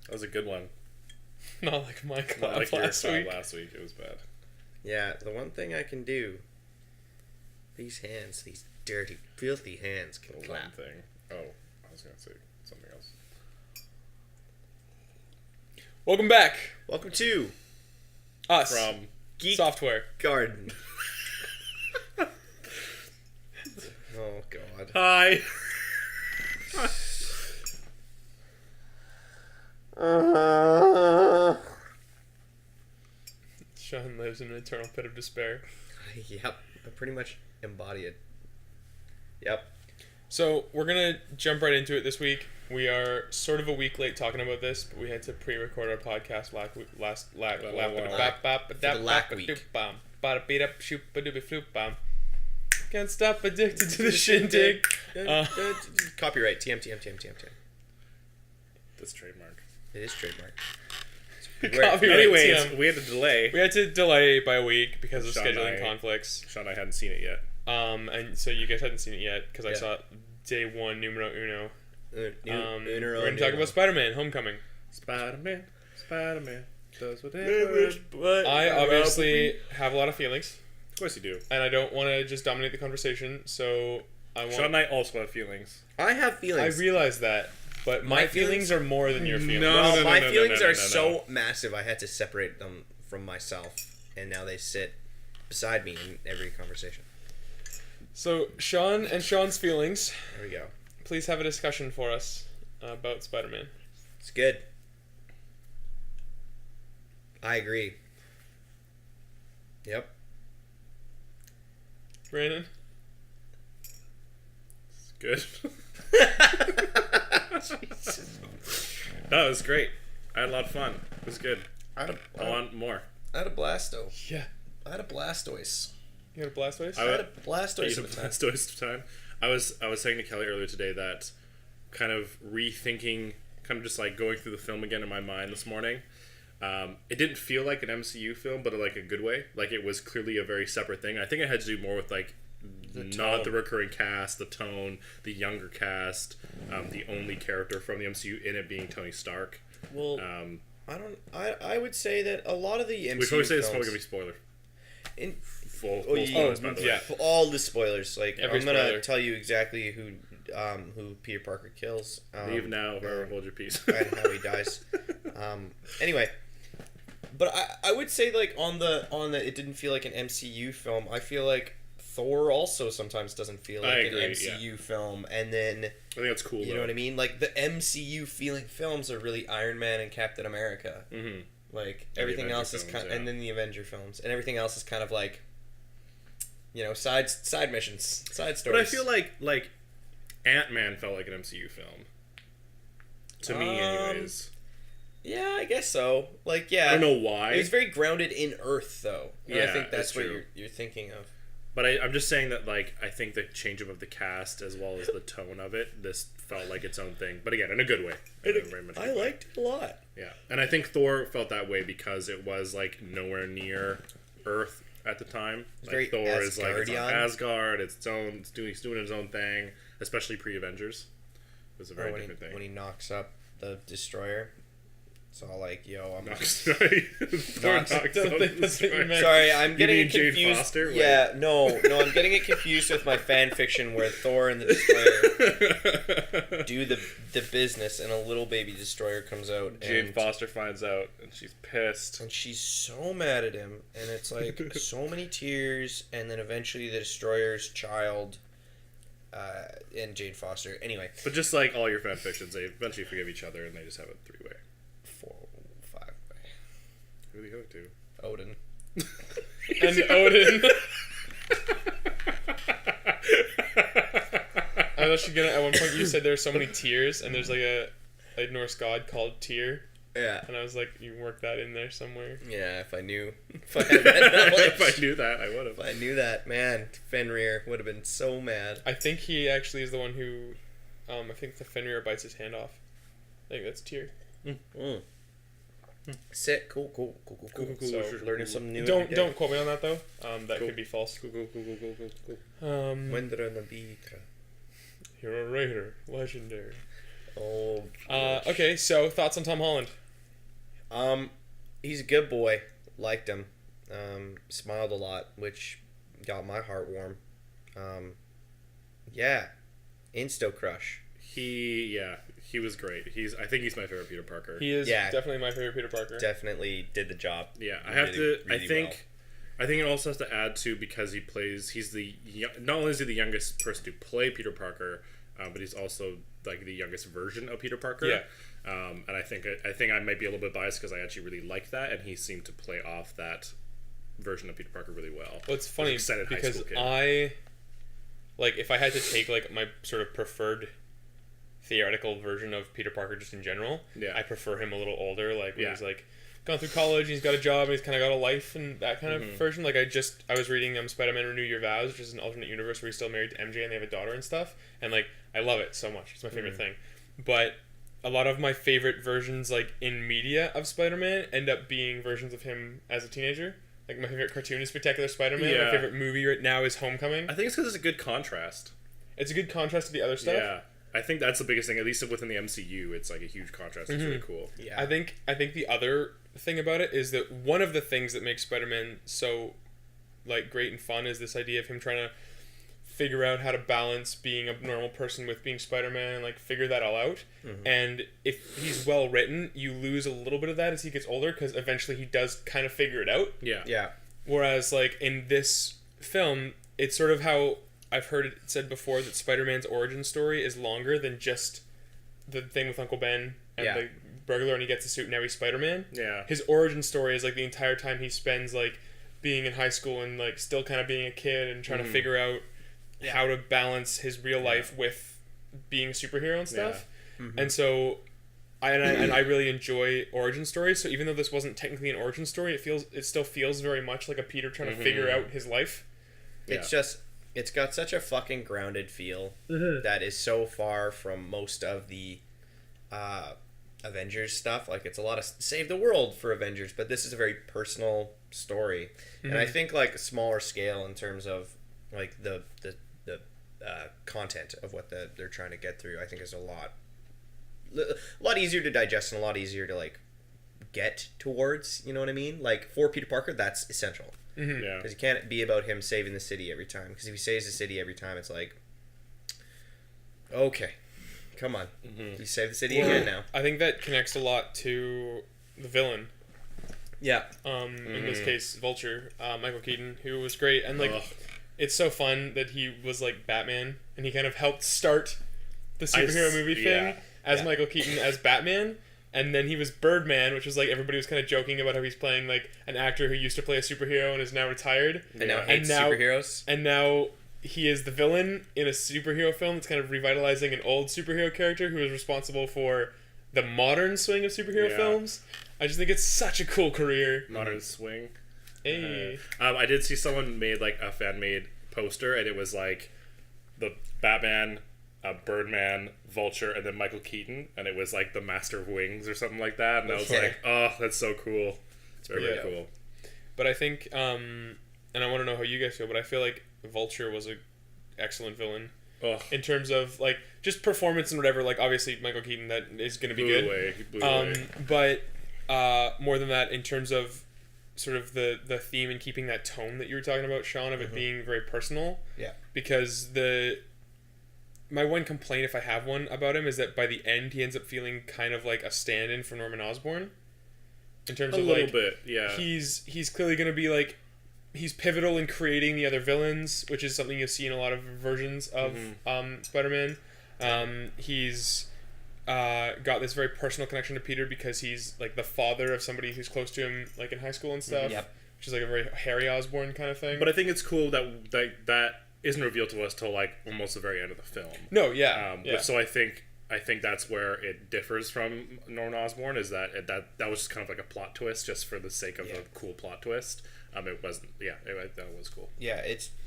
That was a good one. Not like my Not clap like your last clap week. last week. It was bad. Yeah, the one thing I can do. These hands, these dirty, filthy hands can The clap. one thing. Oh, I was gonna say something else. Welcome back. Welcome to Us. From Geek Software. Garden. Oh God. Hi. Sean lives in an eternal pit of despair. Yep, I pretty much embody it. Yep. So we're gonna jump right into it this week. We are sort of a week late talking about this, but we had to pre-record our podcast last week. Can't stop addicted to the shindig. Copyright. TM. That's trademark. It is trademark. Copyright. Anyways, TM. we had to delay. We had to delay by a week because of Sean and scheduling I- conflicts. Sean and I hadn't seen it yet. And so you guys hadn't seen it yet because I Yeah. saw it day one, numero uno. We're We're going to talk about Spider-Man Homecoming. Spider-Man does whatever. I obviously have a lot of feelings, Of course you do. and I don't want to just dominate the conversation, so Sean and I also have feelings. I have I feelings. realize that, but my My feelings are more than your feelings. No. Well, my feelings no, are no. so massive. I had to separate them from myself, and now they sit beside me in every conversation. So, Sean and Sean's feelings, There we go. please have a discussion for us about Spider-Man. It's good. I agree. Yep. Brandon? It's good. No, it was great. I had a lot of fun. It was good. I I want more. had a Blasto. Yeah. I had a Blastoise. You got a Blastoise? I had a Blastoise You at the know, time. Blastoise time. I was saying to Kelly earlier today that kind of rethinking, kind of just like going through the film again in my mind this morning. It didn't feel like an MCU film, but like a good way. Like it was clearly a very separate thing. I think it had to do more with like not tone. the recurring cast, the tone, the younger cast, the only character from the MCU in it being Tony Stark. Well, I would say that a lot of the MCU We probably say it's films, probably gonna be spoiler. in Full Oh, spoilers, by the way. yeah. all the spoilers, like Every I'm gonna spoiler. tell you exactly who Peter Parker kills. Leave now or hold your peace. And how he dies. Anyway, but I would say like on the it didn't feel like an MCU film. I feel like Thor also sometimes doesn't feel I like agree, an MCU film, and then I think that's cool. you know what I mean. Like the MCU feeling films are really Iron Man and Captain America. Mm-hmm. Like the everything Avenger else is films, kind, yeah. and then the Avenger films, and everything else is kind of like, you know, side missions, side stories. But I feel like Ant-Man felt like an MCU film. To me, anyways. yeah, I guess so. Like, yeah, I don't know why. It was very grounded in Earth, though. And I Yeah, think that's that's what true. you're thinking of. But I'm just saying that, like, I think the change up of the cast as well as the tone of it, this felt like its own thing. But again, in a good way. In a very much I good way. liked it a lot. Yeah. And I think Thor felt that way because it was, like, nowhere near Earth at the time. Like, very Thor is, like, it's on Asgardian. Asgard, it's doing its own thing, especially pre-Avengers. It was a very when different thing. when he knocks up the destroyer, it's all like, yo, I'm Sorry. Thor Knocks- knocks I don't up think the that's what you destroyer. meant. sorry, I'm getting mean it Jane confused. Foster? Wait. Yeah, no, I'm getting it confused with my fan fiction where Thor and the destroyer do the business, and a little baby destroyer comes out, Jane and Foster finds out, and she's pissed. and she's so mad at him, and it's like so many tears, and then eventually the destroyer's child, and Jane Foster. Anyway, But just like all your fan fictions, they eventually forgive each other, and they just have a three-way. 4, 5, Who do you go to? Odin. And Odin. I was actually gonna. At one point, you said there's so many tears, and there's like a Norse god called Tyr, Yeah. and I was like, you worked that in there somewhere. Yeah, if I knew. If I had that knowledge. If I knew that, I would If have. I knew that, man, Fenrir would have been so mad. I think he actually is the one who, I think the Fenrir bites his hand off. I think that's Tyr. Mm. Sick. Cool. So, Learning something new. Don't every day. don't quote me on that though. That Cool. could be false. Cool. Wendra Nabitra. You're a raider, legendary. Oh. Okay, so thoughts on Tom Holland? He's a good boy. Liked him. Smiled a lot, which got my heart warm. Yeah. Insta crush. He was great. I think he's my favorite Peter Parker. He is Yeah. definitely my favorite Peter Parker. Definitely did the job. Yeah, I Really, have to. really I think it also has to add to because he's not only is he the youngest person to play Peter Parker, but he's also like the youngest version of Peter Parker. Yeah. And I think I might be a little bit biased because I actually really like that, and he seemed to play off that version of Peter Parker really well. Well, it's funny Excited high because school kid. if I had to take like my sort of preferred theoretical version of Peter Parker just in general, Yeah. I prefer him a little older, like when Yeah. he's like gone through college and he's got a job and he's kind of got a life and that kind of version. Like I was reading Spider-Man Renew Your Vows, which is an alternate universe where he's still married to MJ and they have a daughter and stuff, and like I love it so much. It's my favorite thing. But a lot of my favorite versions like in media of Spider-Man end up being versions of him as a teenager. Like my favorite cartoon is Spectacular Spider-Man. Yeah. My favorite movie right now is Homecoming. I think it's because it's a good contrast. It's a good contrast to the other stuff. Yeah, I think that's the biggest thing. At least within the MCU, it's like a huge contrast. It's really cool. Yeah. I think the other thing about it is that one of the things that makes Spider-Man so like great and fun is this idea of him trying to figure out how to balance being a normal person with being Spider-Man and like figure that all out. And if he's well written, you lose a little bit of that as he gets older because eventually he does kind of figure it out. Yeah. Yeah. Whereas like in this film, it's sort of how I've heard it said before that Spider-Man's origin story is longer than just the thing with Uncle Ben and Yeah. the burglar and he gets a suit and now he's Spider-Man. Yeah. His origin story is like the entire time he spends like being in high school and like still kind of being a kid and trying to figure out how to balance his real life with being a superhero and stuff. And so I really enjoy origin stories. So even though this wasn't technically an origin story, it still feels very much like a Peter trying to figure out his life. It's just, it's got such a fucking grounded feel that is so far from most of the Avengers stuff. Like, it's a lot of save the world for Avengers, but this is a very personal story. And I think, like, a smaller scale in terms of, like, the content of what they're trying to get through, I think is a lot easier to digest and a lot easier to, like, get towards, you know what I mean? Like, for Peter Parker, that's essential. Yeah. Because it can't be about him saving the city every time. Because if he saves the city every time, it's like, okay, come on, you save the city again now. I think that connects a lot to the villain. Yeah. In this case, Vulture, Michael Keaton, who was great, and like, Ugh. it's so fun that he was like Batman, and he kind of helped start the superhero movie thing as Michael Keaton as Batman. And then he was Birdman, which was like everybody was kind of joking about how he's playing like an actor who used to play a superhero and is now retired. And now Yeah. hates superheroes. And now he is the villain in a superhero film that's kind of revitalizing an old superhero character who is responsible for the modern swing of superhero Yeah. films. I just think it's such a cool career. Modern swing. Hey. I did see someone made like a fan made poster, and it was like the Batman, Birdman, Vulture, and then Michael Keaton, and it was like the Master of Wings or something like that. And I was Okay. like, oh, that's so cool. It's very, Yeah. very cool. But I think, and I want to know how you guys feel, but I feel like Vulture was a excellent villain Oh, in terms of like just performance and whatever. Like obviously Michael Keaton, that is going to be blew good. away. He blew away. But more than that, in terms of sort of the theme and keeping that tone that you were talking about, Sean, of it being very personal. Yeah. Because my one complaint, if I have one, about him is that by the end he ends up feeling kind of like a stand-in for Norman Osborn. In terms A of little like, bit, yeah. he's clearly going to be like, he's pivotal in creating the other villains, which is something you'll see in a lot of versions of Spider-Man. He's got this very personal connection to Peter because he's like the father of somebody who's close to him, like in high school and stuff. Yep. Which is like a very Harry Osborn kind of thing. But I think it's cool that isn't revealed to us till like almost the very end of the film. no, yeah, But so I think that's where it differs from Norman Osborn, is that that was just kind of like a plot twist just for the sake of a cool plot twist. It wasn't. Yeah, that was cool. Yeah,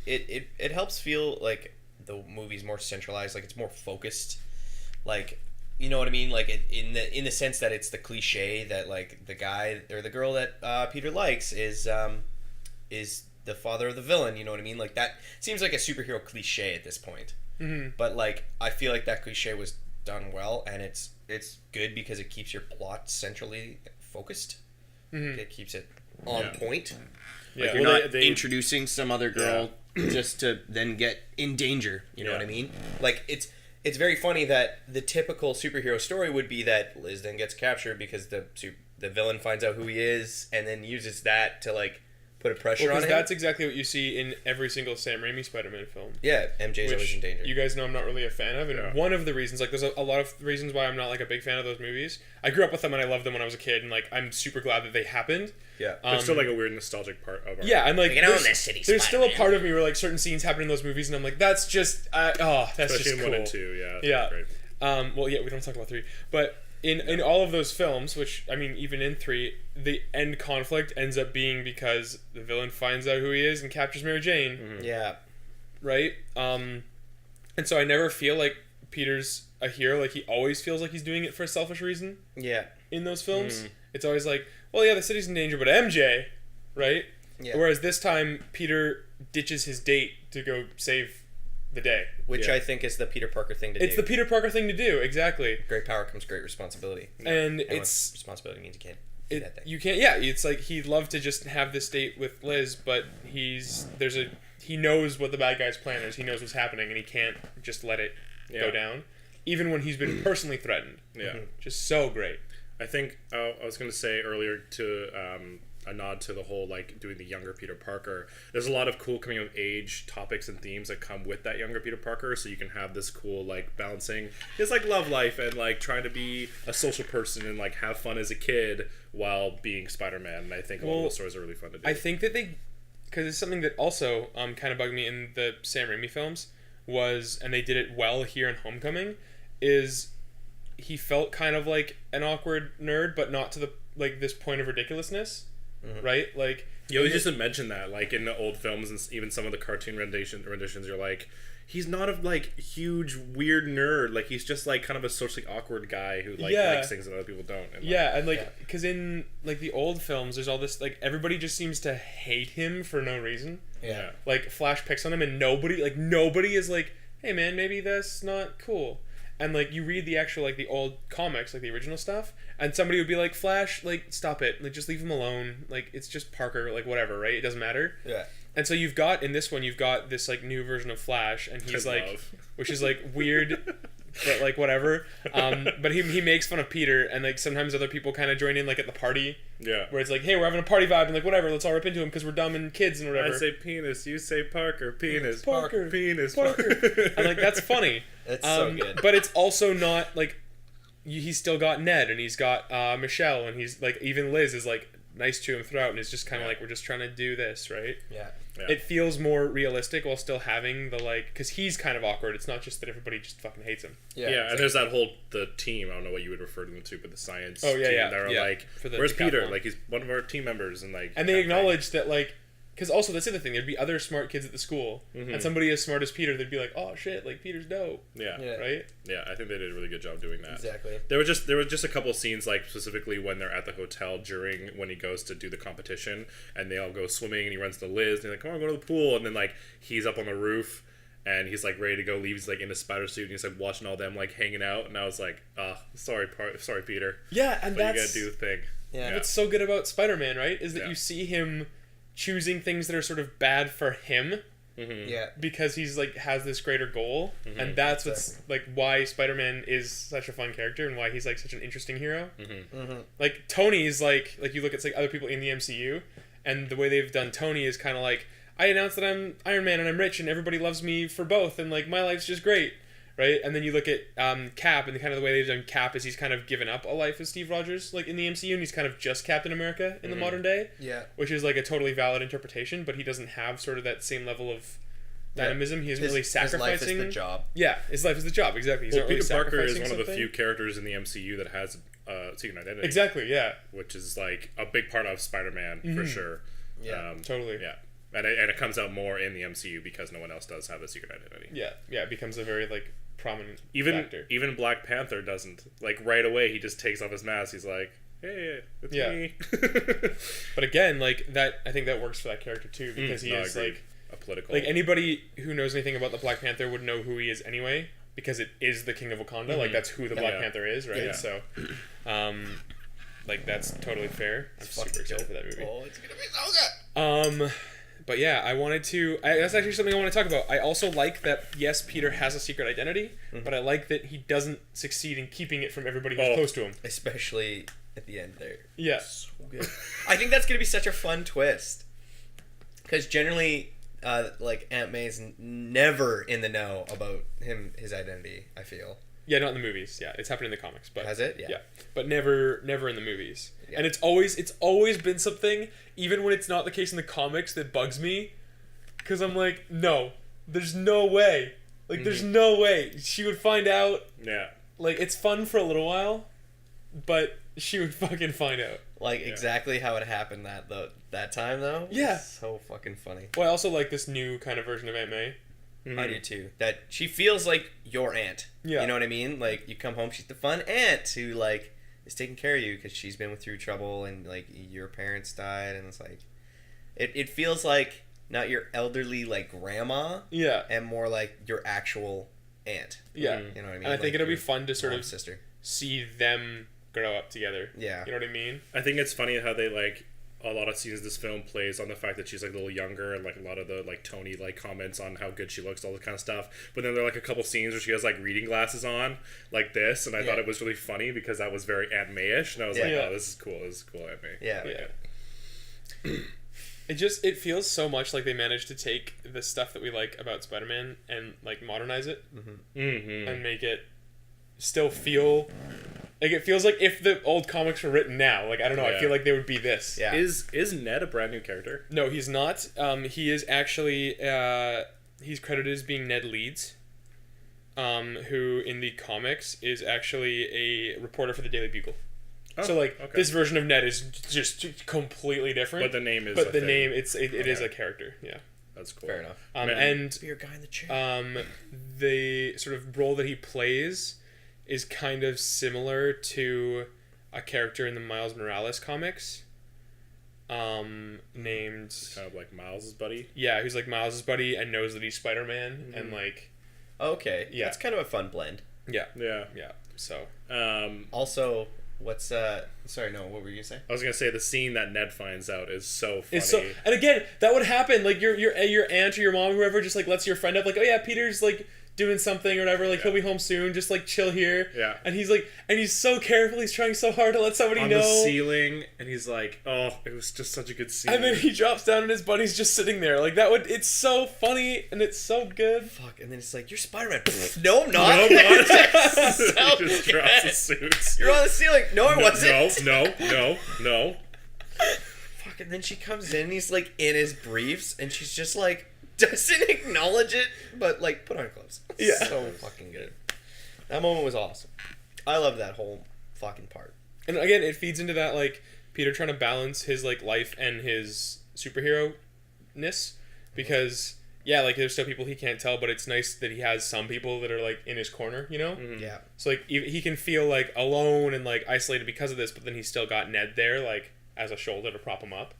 it helps feel like the movie's more centralized, like it's more focused, like, you know what I mean, like in the sense that it's the cliche that like the guy or the girl that Peter likes is the father of the villain. You know what I mean? Like that seems like a superhero cliche at this point. But like I feel like that cliche was done well, and it's good because it keeps your plot centrally focused. It keeps it on point. Yeah. Like you're not introducing some other girl just to then get in danger. You know what I mean? Like it's very funny that the typical superhero story would be that Liz then gets captured because the villain finds out who he is and then uses that to like put a pressure on him. That's exactly what you see in every single Sam Raimi Spider-Man film. Yeah, MJ's always in danger. You guys know I'm not really a fan of, and one of the reasons, like, there's a lot of reasons why I'm not like a big fan of those movies. I grew up with them and I loved them when I was a kid, and like I'm super glad that they happened. Yeah, there's still like a weird nostalgic part of our and like there's still a Spider-Man. part of me where like certain scenes happen in those movies, and I'm like, that's just that's especially just in cool. 1 and 2, Yeah. Great. Well, yeah, we don't talk about 3, but in all of those films, which I mean, even in 3, the end conflict ends up being because the villain finds out who he is and captures Mary Jane. Yeah, Right. And so I never feel like Peter's a hero. Like he always feels like he's doing it for a selfish reason. yeah, In those films, it's always like, well, yeah, the city's in danger, but MJ, right? yeah. Whereas this time, Peter ditches his date to go save the day. Which I think is the Peter Parker thing to do. It's the Peter Parker thing to do, exactly. Great power comes great responsibility. And when it's responsibility means you can't do that thing. you can't. Yeah, it's like he'd love to just have this date with Liz, but he knows what the bad guy's plan is. He knows what's happening, and he can't just let it go down, even when he's been personally threatened. Yeah. Just so great. I think I was going to say earlier to a nod to the whole like doing the younger Peter Parker. There's a lot of cool coming of age topics and themes that come with that younger Peter Parker, so you can have this cool like balancing his like love life and like trying to be a social person and like have fun as a kid while being Spider-Man. And I think a lot of those stories are really fun to do. I think that because it's something that also kind of bugged me in the Sam Raimi films and they did it well here in Homecoming, is he felt kind of like an awkward nerd, but not to the like this point of ridiculousness, right? Like you just mentioned that like in the old films and even some of the cartoon renditions, you're like, he's not a like huge weird nerd. Like he's just like kind of a socially awkward guy who like likes things that other people don't. And, because in like the old films, there's all this like everybody just seems to hate him for no reason. Yeah. Like Flash picks on him, and nobody is like, hey man, maybe that's not cool. And like you read the actual like the old comics, like the original stuff, and somebody would be like, Flash, like stop it, like just leave him alone. Like it's just Parker, like whatever, right? It doesn't matter. Yeah. And so you've got this like new version of Flash, and he's like, which is like weird, but like whatever. But he makes fun of Peter, and like sometimes other people kind of join in, like at the party. Yeah. Where it's like, hey, we're having a party vibe, and like whatever, let's all rip into him because we're dumb and kids and whatever. I say penis, you say Parker, penis, Parker, penis, Parker. And like that's funny. That's so good. But it's also not like he's still got Ned, and he's got Michelle, and he's like even Liz is like nice to him throughout, and it's just kind of like we're just trying to do this, right? Yeah. It feels more realistic while still having the like, because he's kind of awkward. It's not just that everybody just fucking hates him. Yeah, and there's that whole the team. I don't know what you would refer to them to, but the science. team that are like, where's Peter? Like he's one of our team members, and like. And they acknowledge that like, because also that's the other thing. There'd be other smart kids at the school, and somebody as smart as Peter, they'd be like, oh shit, like Peter's dope. Yeah. Right. Yeah, I think they did a really good job doing that. Exactly. There were just a couple of scenes, like specifically when they're at the hotel when he goes to do the competition, and they all go swimming, and he runs to Liz, and he's like, come on, go to the pool, and then like he's up on the roof, and he's like ready to go leave. He's like in a spider suit, and he's like watching all them like hanging out, and I was like, sorry Peter. Yeah, and but that's you gotta do the thing. Yeah. What's so good about Spider-Man, right, is that you see him choosing things that are sort of bad for him. Yeah. Because he's like has this greater goal, and that's what's like why Spider-Man is such a fun character and why he's like such an interesting hero. Like Tony's like you look at like other people in the MCU, and the way they've done Tony is kind of like, I announced that I'm Iron Man and I'm rich and everybody loves me for both, and like my life's just great, right? And then you look at Cap, and kind of the way they've done Cap is he's kind of given up a life as Steve Rogers like in the MCU, and he's kind of just Captain America in the modern day. Yeah. Which is like a totally valid interpretation, but he doesn't have sort of that same level of dynamism. He isn't really sacrificing. His life is the job. Yeah, his life is the job. Exactly. He's Well, not really Peter Parker is sacrificing one of the something. few characters in the MCU that has secret identity. Exactly. Yeah. Which is like a big part of Spider-Man for sure. Yeah. Totally. Yeah. And it comes out more in the MCU because no one else does have a secret identity. Yeah. Yeah. It becomes a very like prominent Even factor. even Black Panther doesn't. Like right away, he just takes off his mask. He's like, "Hey, it's me." But again, like that, I think that works for that character too, because he is agreed. like A political. anybody who knows anything about the Black Panther would know who he is anyway, because it is the King of Wakanda. Like that's who the Black Panther is, right? Yeah. So, like that's totally fair. I'm super excited for that movie. Oh, it's gonna be so good. But yeah, that's actually something I want to talk about. I also like that, yes, Peter has a secret identity, but I like that he doesn't succeed in keeping it from everybody who's close to him. Especially at the end there. Yeah. So good. I think that's going to be such a fun twist. Because generally, like, Aunt May's never in the know about his identity, I feel. Yeah, not in the movies. Yeah, it's happened in the comics. But has it? Yeah. But never in the movies. Yeah. And it's always been something, even when it's not the case in the comics, that bugs me. Because I'm like, no, there's no way. Like, there's no way. She would find out. Yeah. Like, it's fun for a little while, but she would fucking find out. Like, exactly how it happened that time, though? Yeah. It's so fucking funny. Well, I also like this new kind of version of Aunt May. I do too. That she feels like your aunt. Yeah. You know what I mean? Like, you come home, she's the fun aunt who, like, is taking care of you because she's been through trouble and, like, your parents died, and it's like, it feels like not your elderly, like, grandma. Yeah. And more like your actual aunt. Yeah. You know what I mean? And I think like it'll be fun to sort of sister. see them grow up together. Yeah. You know what I mean? I think it's funny how they, like, a lot of scenes of this film plays on the fact that she's like a little younger, and like a lot of the like Tony like comments on how good she looks, all this kind of stuff. But then there are like a couple scenes where she has like reading glasses on, like this, and I thought it was really funny because that was very Aunt May-ish, and I was like, oh, this is cool, Aunt May. Yeah. It feels so much like they managed to take the stuff that we like about Spider-Man and like modernize it and make it still feel like it feels like if the old comics were written now. Like, I don't know, I feel like they would be this. Yeah. Is Ned a brand new character? No, he's not. He is actually he's credited as being Ned Leeds, who in the comics is actually a reporter for the Daily Bugle. Oh, so like this version of Ned is just completely different. But the name is. But the name it is a character. Yeah. That's cool. Fair enough. And be your guy in the chair. the sort of role that he plays is kind of similar to a character in the Miles Morales comics. Named kind of like Miles' buddy. Yeah, who's like Miles' buddy and knows that he's Spider-Man and like. Okay. Yeah. That's kind of a fun blend. Yeah. Yeah. Yeah. So. Also, what's sorry, no, what were you gonna say? I was gonna say the scene that Ned finds out is so funny. It's so, and again, that would happen. Like your aunt or your mom, whoever, just like lets your friend up. Like, oh yeah, Peter's like doing something or whatever. Like he'll be home soon. Just like chill here. Yeah. And he's like, and he's so careful. He's trying so hard to let somebody on know. the ceiling, and he's like, "Oh, it was just such a good scene." And then he drops down, and his buddy's just sitting there. Like that would. It's so funny, and it's so good. Fuck, and then it's like, you're Spider-Man. No, I'm not. No, I'm not. So he just drops the suits. You're on the ceiling. No, I wasn't. No. Fuck, and then she comes in, and he's like in his briefs, and she's just like, doesn't acknowledge it, but like, put on clothes. Yeah. So fucking good. That moment was awesome. I love that whole fucking part. And again, it feeds into that like Peter trying to balance his like life and his superhero-ness, because yeah, like there's still people he can't tell, but it's nice that he has some people that are like in his corner, you know? Mm-hmm. Yeah. So like he can feel like alone and like isolated because of this, but then he's still got Ned there like as a shoulder to prop him up,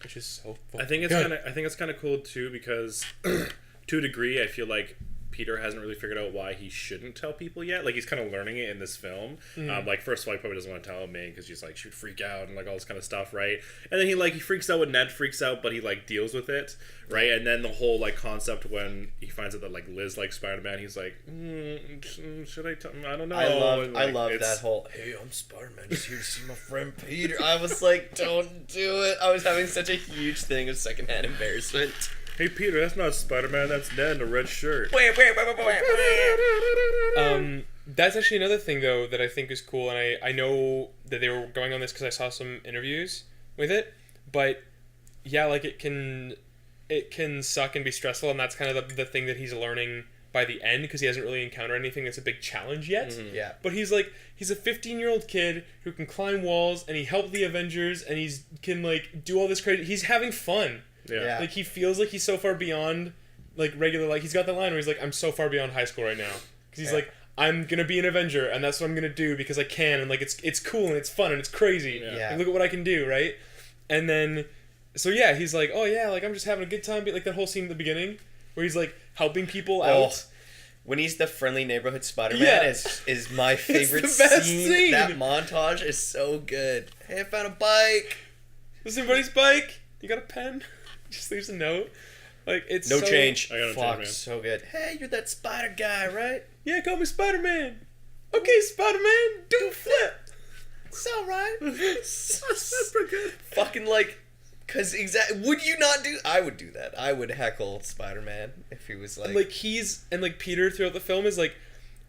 which is so I think it's kind of cool too, because to a degree I feel like Peter hasn't really figured out why he shouldn't tell people yet. Like, he's kind of learning it in this film. Like, first of all, he probably doesn't want to tell May because she's like, she'd freak out and like all this kind of stuff, right? And then he freaks out when Ned freaks out, but he like deals with it, right? And then the whole like concept when he finds out that like Liz likes Spider-Man, he's like, should I tell him? I don't know. I love that whole, hey, I'm Spider-Man, just here to see my friend Peter. I was like, don't do it. I was having such a huge thing of secondhand embarrassment. Hey Peter, that's not Spider-Man, that's Ned in a red shirt. That's actually another thing though that I think is cool, and I know that they were going on this because I saw some interviews with it, but yeah, like it can suck and be stressful, and that's kind of the thing that he's learning by the end, because he hasn't really encountered anything that's a big challenge yet. Mm-hmm. Yeah. But he's a 15-year-old kid who can climb walls, and he helped the Avengers, and can like do all this crazy. He's having fun. Yeah. Like, he feels like he's so far beyond, like, regular, like, he's got that line where he's like, I'm so far beyond high school right now. Because he's like, I'm gonna be an Avenger, and that's what I'm gonna do because I can, and, like, it's cool, and it's fun, and it's crazy. Yeah. Like, look at what I can do, right? And then, so yeah, he's like, oh yeah, like, I'm just having a good time. Like, that whole scene at the beginning, where he's, like, helping people out. when he's the friendly neighborhood Spider-Man Yeah. is my favorite the best scene. That montage is so good. Hey, I found a bike. Is anybody's bike? You got a pen? Just leaves a note. Like, it's No so... change. I got no Fuck, change, man. so good. Hey, you're that spider guy, right? Yeah, call me Spider-Man. Okay, Spider-Man, do flip. It's alright. Super good. Fucking like, cause would you not do? I would do that. I would heckle Spider-Man if he was like. Like Peter throughout the film is like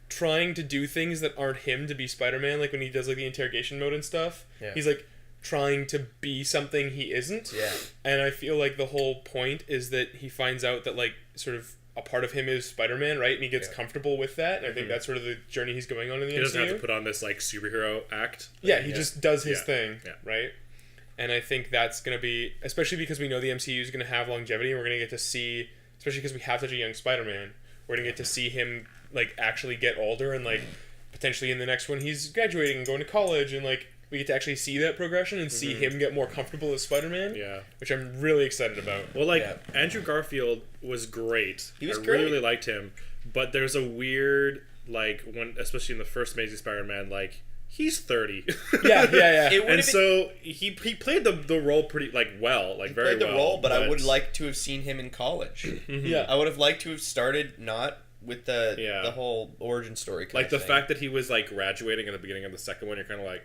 trying to do things that aren't him to be Spider-Man. Like when he does like the interrogation mode and stuff, Yeah. he's like trying to be something he isn't. Yeah. And I feel like the whole point is that he finds out that like sort of a part of him is Spider-Man, right? And he gets comfortable with that. And I think that's sort of the journey he's going on in the MCU. He doesn't have to put on this like superhero act. Yeah, he just does his Yeah. thing, Yeah. right? And I think that's going to be, especially because we know the MCU is going to have longevity, and we're going to get to see, especially because we have such a young Spider-Man, we're going to get to see him, like, actually get older, and, like, potentially in the next one he's graduating and going to college, and, like, we get to actually see that progression and see him get more comfortable as Spider-Man, Yeah. which I'm really excited about. Well, like, Andrew Garfield was great. He was I great. really liked him. But there's a weird, like, when, especially in the first Amazing Spider-Man, like, he's 30. Yeah. It And would've so he played the role pretty, like, well. Like, very played the well. role, but I would like to have seen him in college. Yeah. I would have liked to have started not with the Yeah. whole origin story. Kind Like, of the thing. fact that he was, like, graduating at the beginning of the second one, you're kind of like,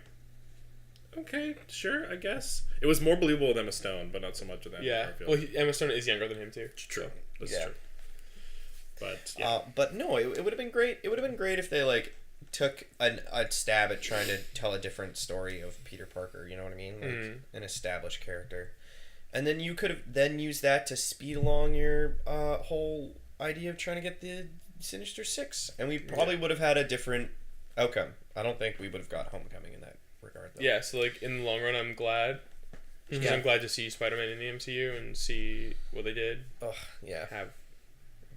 okay, sure, I guess. It was more believable with Emma Stone, but not so much with Andrew Yeah. Garfield. Well, Emma Stone is younger than him, too. It's true. This Yeah. is true. But, yeah. But no, it would have been great. It would have been great if they like took a stab at trying to tell a different story of Peter Parker. You know what I mean? Like an established character, and then you could have then used that to speed along your whole idea of trying to get the Sinister Six, and we probably would have had a different outcome. I don't think we would have got Homecoming in that regard. Though. Yeah, so, like, in the long run, I'm glad. Because Yeah. I'm glad to see Spider-Man in the MCU and see what they did. Oh yeah, Have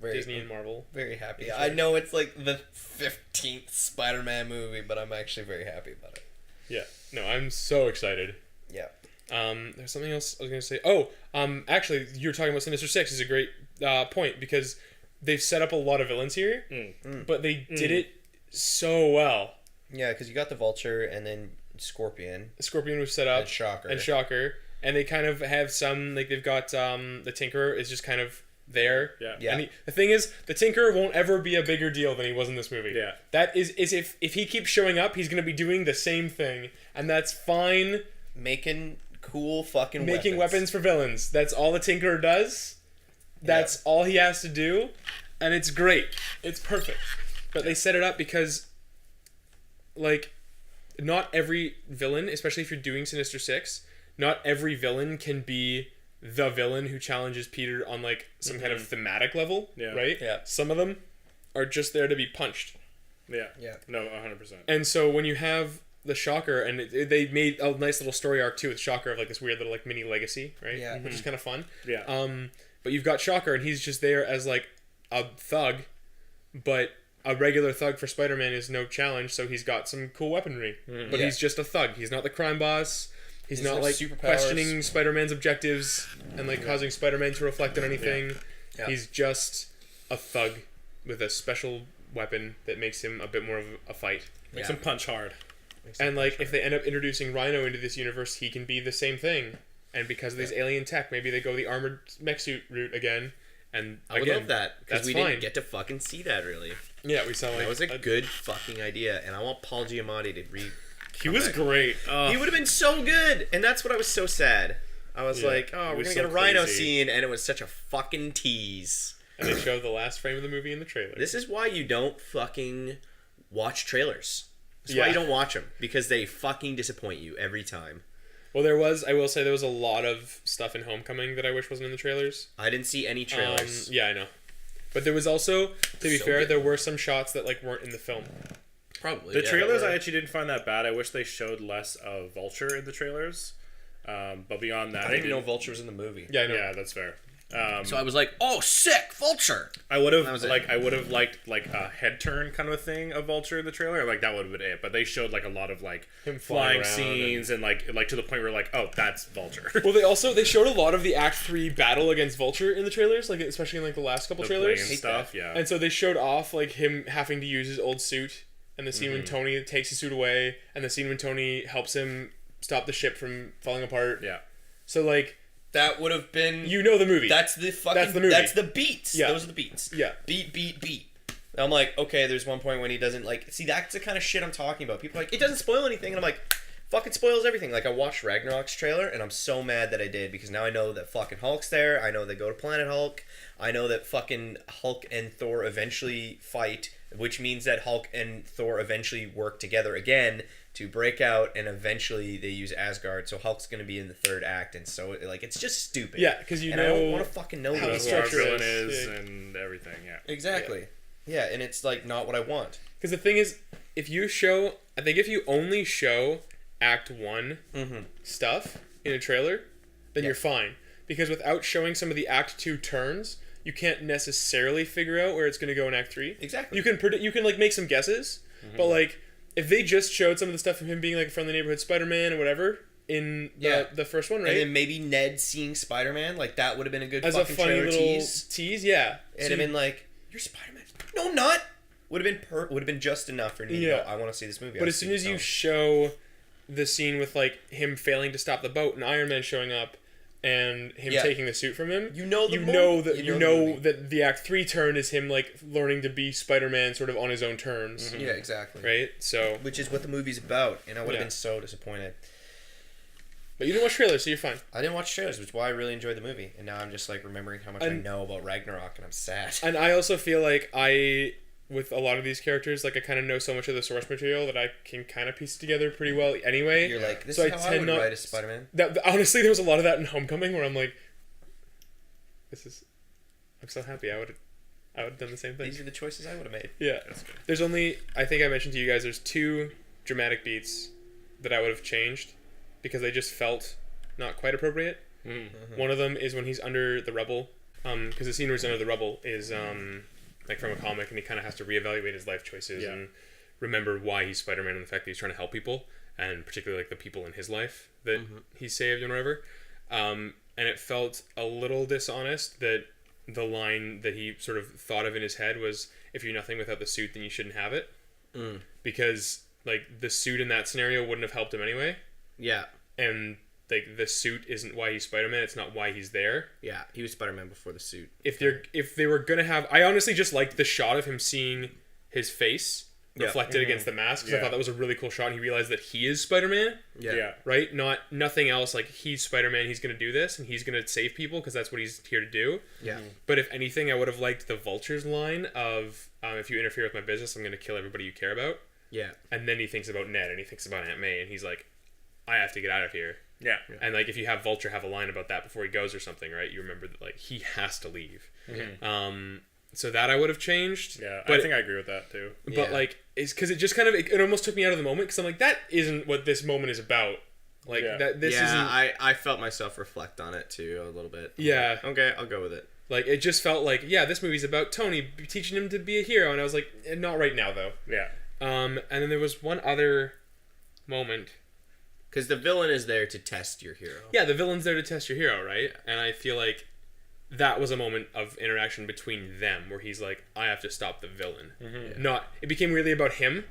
very, Disney and Marvel. very happy. Sure. I know it's like the 15th Spider-Man movie, but I'm actually very happy about it. Yeah. No, I'm so excited. Yeah. There's something else I was gonna say. Oh, actually, you were talking about Sinister Six is a great point because they've set up a lot of villains here, but they did it so well. Yeah, because you got the Vulture and then Scorpion Scorpion was set up and Shocker. and they kind of have some like they've got the Tinkerer is just kind of there. Yeah. Yeah. And the thing is, the Tinkerer won't ever be a bigger deal than he was in this movie. Yeah. That is if he keeps showing up, he's gonna be doing the same thing, and that's fine. Making cool fucking Making weapons for villains. That's all the Tinkerer does. That's all he has to do, and it's great. It's perfect. But they set it up because, like, not every villain, especially if you're doing Sinister Six, not every villain can be the villain who challenges Peter on, like, some kind of thematic level, Yeah. right? Yeah. Some of them are just there to be punched. Yeah. Yeah. No, 100%. And so when you have the Shocker, and they made a nice little story arc too with Shocker of like this weird little like mini legacy, right? Yeah. Which is kind of fun. Yeah. But you've got Shocker, and he's just there as like a thug, but a regular thug for Spider-Man is no challenge, so he's got some cool weaponry. But Yeah. he's just a thug. He's not the crime boss. He's not no like superpowers. questioning Spider-Man's objectives and like causing Spider-Man to reflect on anything. Yeah. He's just a thug with a special weapon that makes him a bit more of a fight. Makes him punch hard. And like if they end up introducing Rhino into this universe, he can be the same thing. And because of this alien tech, maybe they go the armored mech suit route again. And I would again, love that because that's we fine. didn't get to fucking see that really. Yeah, we saw like That was a good fucking idea, and I want Paul Giamatti to He was great. He would have been so good, and that's what I was so sad. I was Yeah, like, oh, it we're was gonna so get a Rhino crazy. scene, and it was such a fucking tease. And they showed the last frame of the movie in the trailer. This is why you don't fucking watch trailers. This is Yeah. why you don't watch them, because they fucking disappoint you every time. Well, I will say there was a lot of stuff in Homecoming that I wish wasn't in the trailers. I didn't see any trailers. Yeah, I know. But there was also, to be So fair, good. there were some shots that like weren't in the film. Probably. The yeah, trailers that were- I actually didn't find that bad. I wish they showed less of Vulture in the trailers. But beyond that, I didn't even know Vulture was in the movie. Yeah, I know. Yeah, that's fair. So I was like, "Oh, sick, Vulture!" I would have That was it. like I would have liked like a head turn kind of a thing of Vulture in the trailer. Like that would have been it. But they showed like a lot of like Him flying flying around scenes and like to the point where like, oh, that's Vulture. Well, they showed a lot of the Act 3 battle against Vulture in the trailers, like especially in like the last couple The trailers. plane and stuff. Yeah. And so they showed off like him having to use his old suit, and the scene when Tony takes his suit away, and the scene when Tony helps him stop the ship from falling apart. Yeah. So like that would have been You know the movie. That's the fucking. That's the movie. That's the beats. Yeah. Those are the beats. Yeah. Beat. And I'm like, okay, there's one point when he doesn't like. See, that's the kind of shit I'm talking about. People are like, it doesn't spoil anything, and I'm like, fucking spoils everything. Like I watched Ragnarok's trailer, and I'm so mad that I did because now I know that fucking Hulk's there. I know they go to Planet Hulk. I know that fucking Hulk and Thor eventually fight, which means that Hulk and Thor eventually work together again to break out, and eventually they use Asgard. So Hulk's gonna be in the third act, and so like it's just stupid. Yeah, because and I don't want to fucking know how this. the Who our structure villain is, is yeah. and everything. Yeah. Exactly. Yeah, and it's like not what I want. Because the thing is, if you only show Act 1 stuff in a trailer, then you're fine. Because without showing some of the Act 2 turns, you can't necessarily figure out where it's going to go in Act 3. Exactly. You can like make some guesses, but like if they just showed some of the stuff of him being like a friendly neighborhood Spider-Man or whatever in the first one, right? And then maybe Ned seeing Spider-Man, like that would have been a good As a fucking funny trailer little tease. yeah. It'd have been like, "You're Spider-Man." No, I'm not. Would have been just enough for me to go, I want to see this movie. But as soon as you show the scene with like him failing to stop the boat and Iron Man showing up and him taking the suit from him, you know that the Act 3 turn is him like learning to be Spider-Man sort of on his own terms. Yeah, exactly. Right? So which is what the movie's about, and I would have been so disappointed. But you didn't watch trailers, so you're fine. I didn't watch trailers, which is why I really enjoyed the movie, and now I'm just like remembering how much I know about Ragnarok, and I'm sad. And I also feel like with a lot of these characters, like I kind of know so much of the source material that I can kind of piece it together pretty well anyway. You're like, this so is how I would write a Spider-Man. Honestly, there was a lot of that in Homecoming where I'm like, I'm so happy. I would have done the same thing. These are the choices I would have made. Yeah. There's only, I think I mentioned to you guys, there's 2 dramatic beats that I would have changed because they just felt not quite appropriate. One of them is when he's under the rubble, because the scene where he's under the rubble is like from a comic, and he kind of has to reevaluate his life choices and remember why he's Spider-Man and the fact that he's trying to help people, and particularly like the people in his life that he saved and whatever. And it felt a little dishonest that the line that he sort of thought of in his head was, "If you're nothing without the suit, then you shouldn't have it," because like the suit in that scenario wouldn't have helped him anyway. Yeah. And like the suit isn't why he's Spider-Man, it's not why he's there. Yeah, he was Spider-Man before the suit. If they were gonna have, I honestly just liked the shot of him seeing his face reflected against the mask, because I thought that was a really cool shot, and he realized that he is Spider-Man. Yeah. Right? Nothing else, like he's Spider-Man, he's gonna do this and he's gonna save people because that's what he's here to do. Yeah. But if anything, I would have liked the Vulture's line of if you interfere with my business, I'm gonna kill everybody you care about. Yeah. And then he thinks about Ned and he thinks about Aunt May, and he's like, I have to get out of here. Yeah. And like if you have Vulture have a line about that before he goes or something, right? You remember that like he has to leave. So that I would have changed. Yeah, but I think I agree with that too. But like it's because it just kind of it almost took me out of the moment, because I'm like, that isn't what this moment is about. Like this isn't. I felt myself reflect on it too a little bit. Yeah. Like, okay, I'll go with it. Like it just felt like, this movie's about Tony teaching him to be a hero, and I was like, not right now though. Yeah. And then there was one other moment. Because the villain is there to test your hero. Yeah, the villain's there to test your hero, right? And I feel like that was a moment of interaction between them where he's like, I have to stop the villain. It became really about him.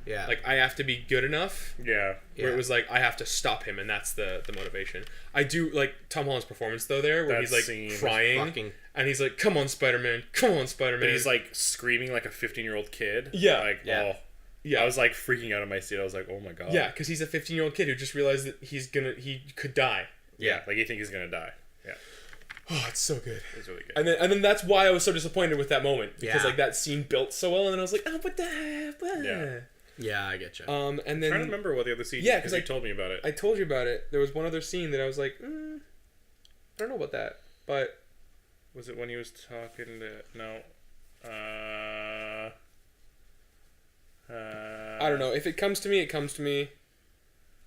Yeah. Like, I have to be good enough. Yeah. Where it was like, I have to stop him, and that's the motivation. I do like Tom Holland's performance though there, where he's like crying, and he's like, come on, Spider-Man, come on, Spider-Man. And he's like screaming like a 15-year-old kid. Yeah. Like, Yeah. I was like freaking out of my seat. I was like, oh my god. Yeah, because he's a 15-year-old kid who just realized that he could die. Yeah, like you think he's gonna die. Yeah. Oh, it's so good. It's really good. And then that's why I was so disappointed with that moment, because Yeah. like that scene built so well, and then I was like, oh, but Yeah, I get you. and then I'm trying to remember what the other scene. Yeah, because you told me about it. I told you about it. There was one other scene that I was like, I don't know about that, but Was it when he was talking to I don't know. If it comes to me, it comes to me.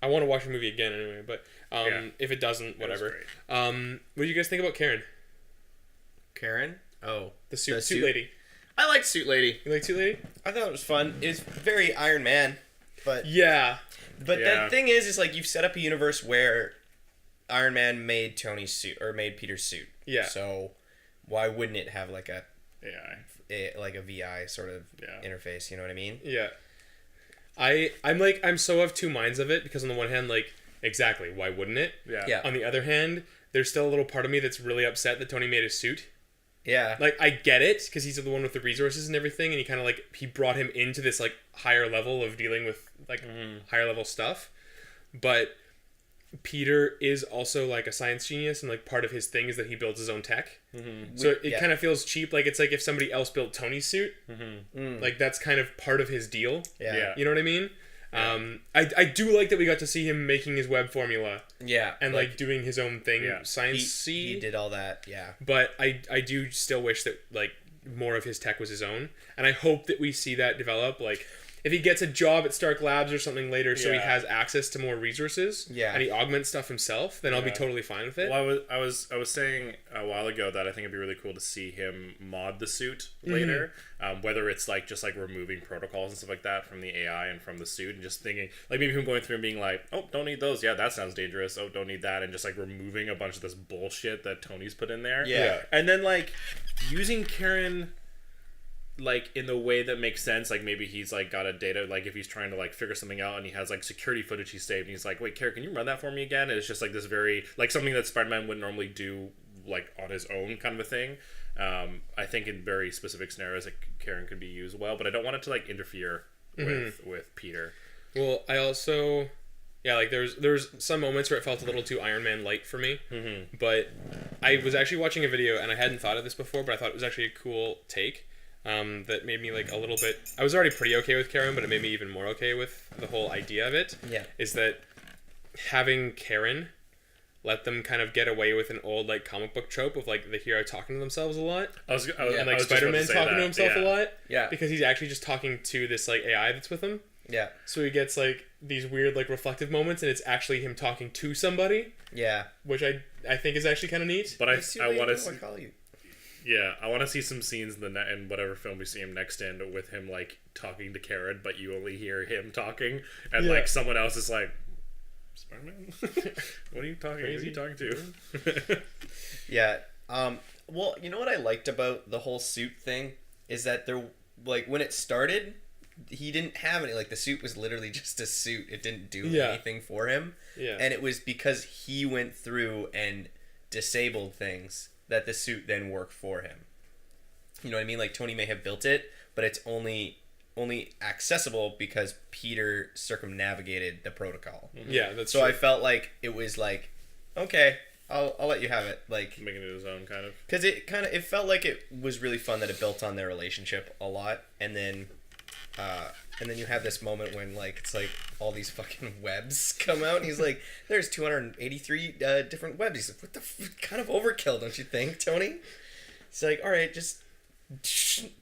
I want to watch the movie again anyway, but if it doesn't, whatever. It was great. What do you guys think about Karen? Karen? Oh. The suit lady. I liked Suit Lady. You like Suit Lady? I thought it was fun. It was very Iron Man, but Yeah. the thing is like you've set up a universe where Iron Man made Tony's suit or made Peter's suit. Yeah. So why wouldn't it have like a VI sort of interface? You know what I mean? Yeah. I'm so of two minds of it because on the one hand, like, exactly, why wouldn't it? Yeah. On the other hand, there's still a little part of me that's really upset that Tony made a suit. Yeah. Like, I get it because he's the one with the resources and everything, and he kind of like he brought him into this like higher level of dealing with like higher level stuff, but Peter is also like a science genius, and like part of his thing is that he builds his own tech. So it kind of feels cheap. Like it's like if somebody else built Tony's suit, like that's kind of part of his deal. Yeah. You know what I mean? I do like that we got to see him making his web formula. Yeah. And like doing his own thing, science-y. He did all that. Yeah. But I do still wish that like more of his tech was his own, and I hope that we see that develop. Like if he gets a job at Stark Labs or something later, so he has access to more resources, and he augments stuff himself, then I'll be totally fine with it. Well, I was saying a while ago that I think it'd be really cool to see him mod the suit later, whether it's like just like removing protocols and stuff like that from the AI and from the suit, and just thinking like maybe him going through and being like, oh, don't need those, yeah, that sounds dangerous, oh, don't need that, and just like removing a bunch of this bullshit that Tony's put in there, and then like using Karen like in the way that makes sense. Like maybe he's like got a data, like if he's trying to like figure something out and he has like security footage he saved and he's like, wait, Karen, can you run that for me again? And it's just like this very like something that Spider-Man would normally do like on his own kind of a thing. I think in very specific scenarios like Karen could be used well, but I don't want it to like interfere with Peter. Well, I also like there's some moments where it felt a little too Iron Man light for me, but I was actually watching a video and I hadn't thought of this before, but I thought it was actually a cool take. That made me like a little bit. I was already pretty okay with Karen, but it made me even more okay with the whole idea of it. Yeah. Is that having Karen let them kind of get away with an old like comic book trope of like the hero talking to themselves a lot, and like Spider-Man talking to himself a lot. Yeah. Because he's actually just talking to this like AI that's with him. Yeah. So he gets like these weird like reflective moments, and it's actually him talking to somebody. Yeah. Which I think is actually kind of neat. But I want to call you. Yeah, I want to see some scenes in whatever film we see him next in with him like talking to Karen, but you only hear him talking, and like someone else is like, Spider-Man, what are you talking? Crazy. Who are you talking to? Yeah. Well, you know what I liked about the whole suit thing is that there, like when it started, he didn't have any. Like the suit was literally just a suit. It didn't do anything for him. Yeah. And it was because he went through and disabled things that the suit then worked for him. You know what I mean? Like Tony may have built it, but it's only accessible because Peter circumnavigated the protocol. Yeah, that's so true. I felt like it was like, okay, I'll let you have it. Like making it his own kind of. Because it felt like it was really fun that it built on their relationship a lot, and then you have this moment when like it's like all these fucking webs come out, and he's like, "There's 283 different webs." He's like, "What the kind of overkill, don't you think, Tony?" He's like, "All right, just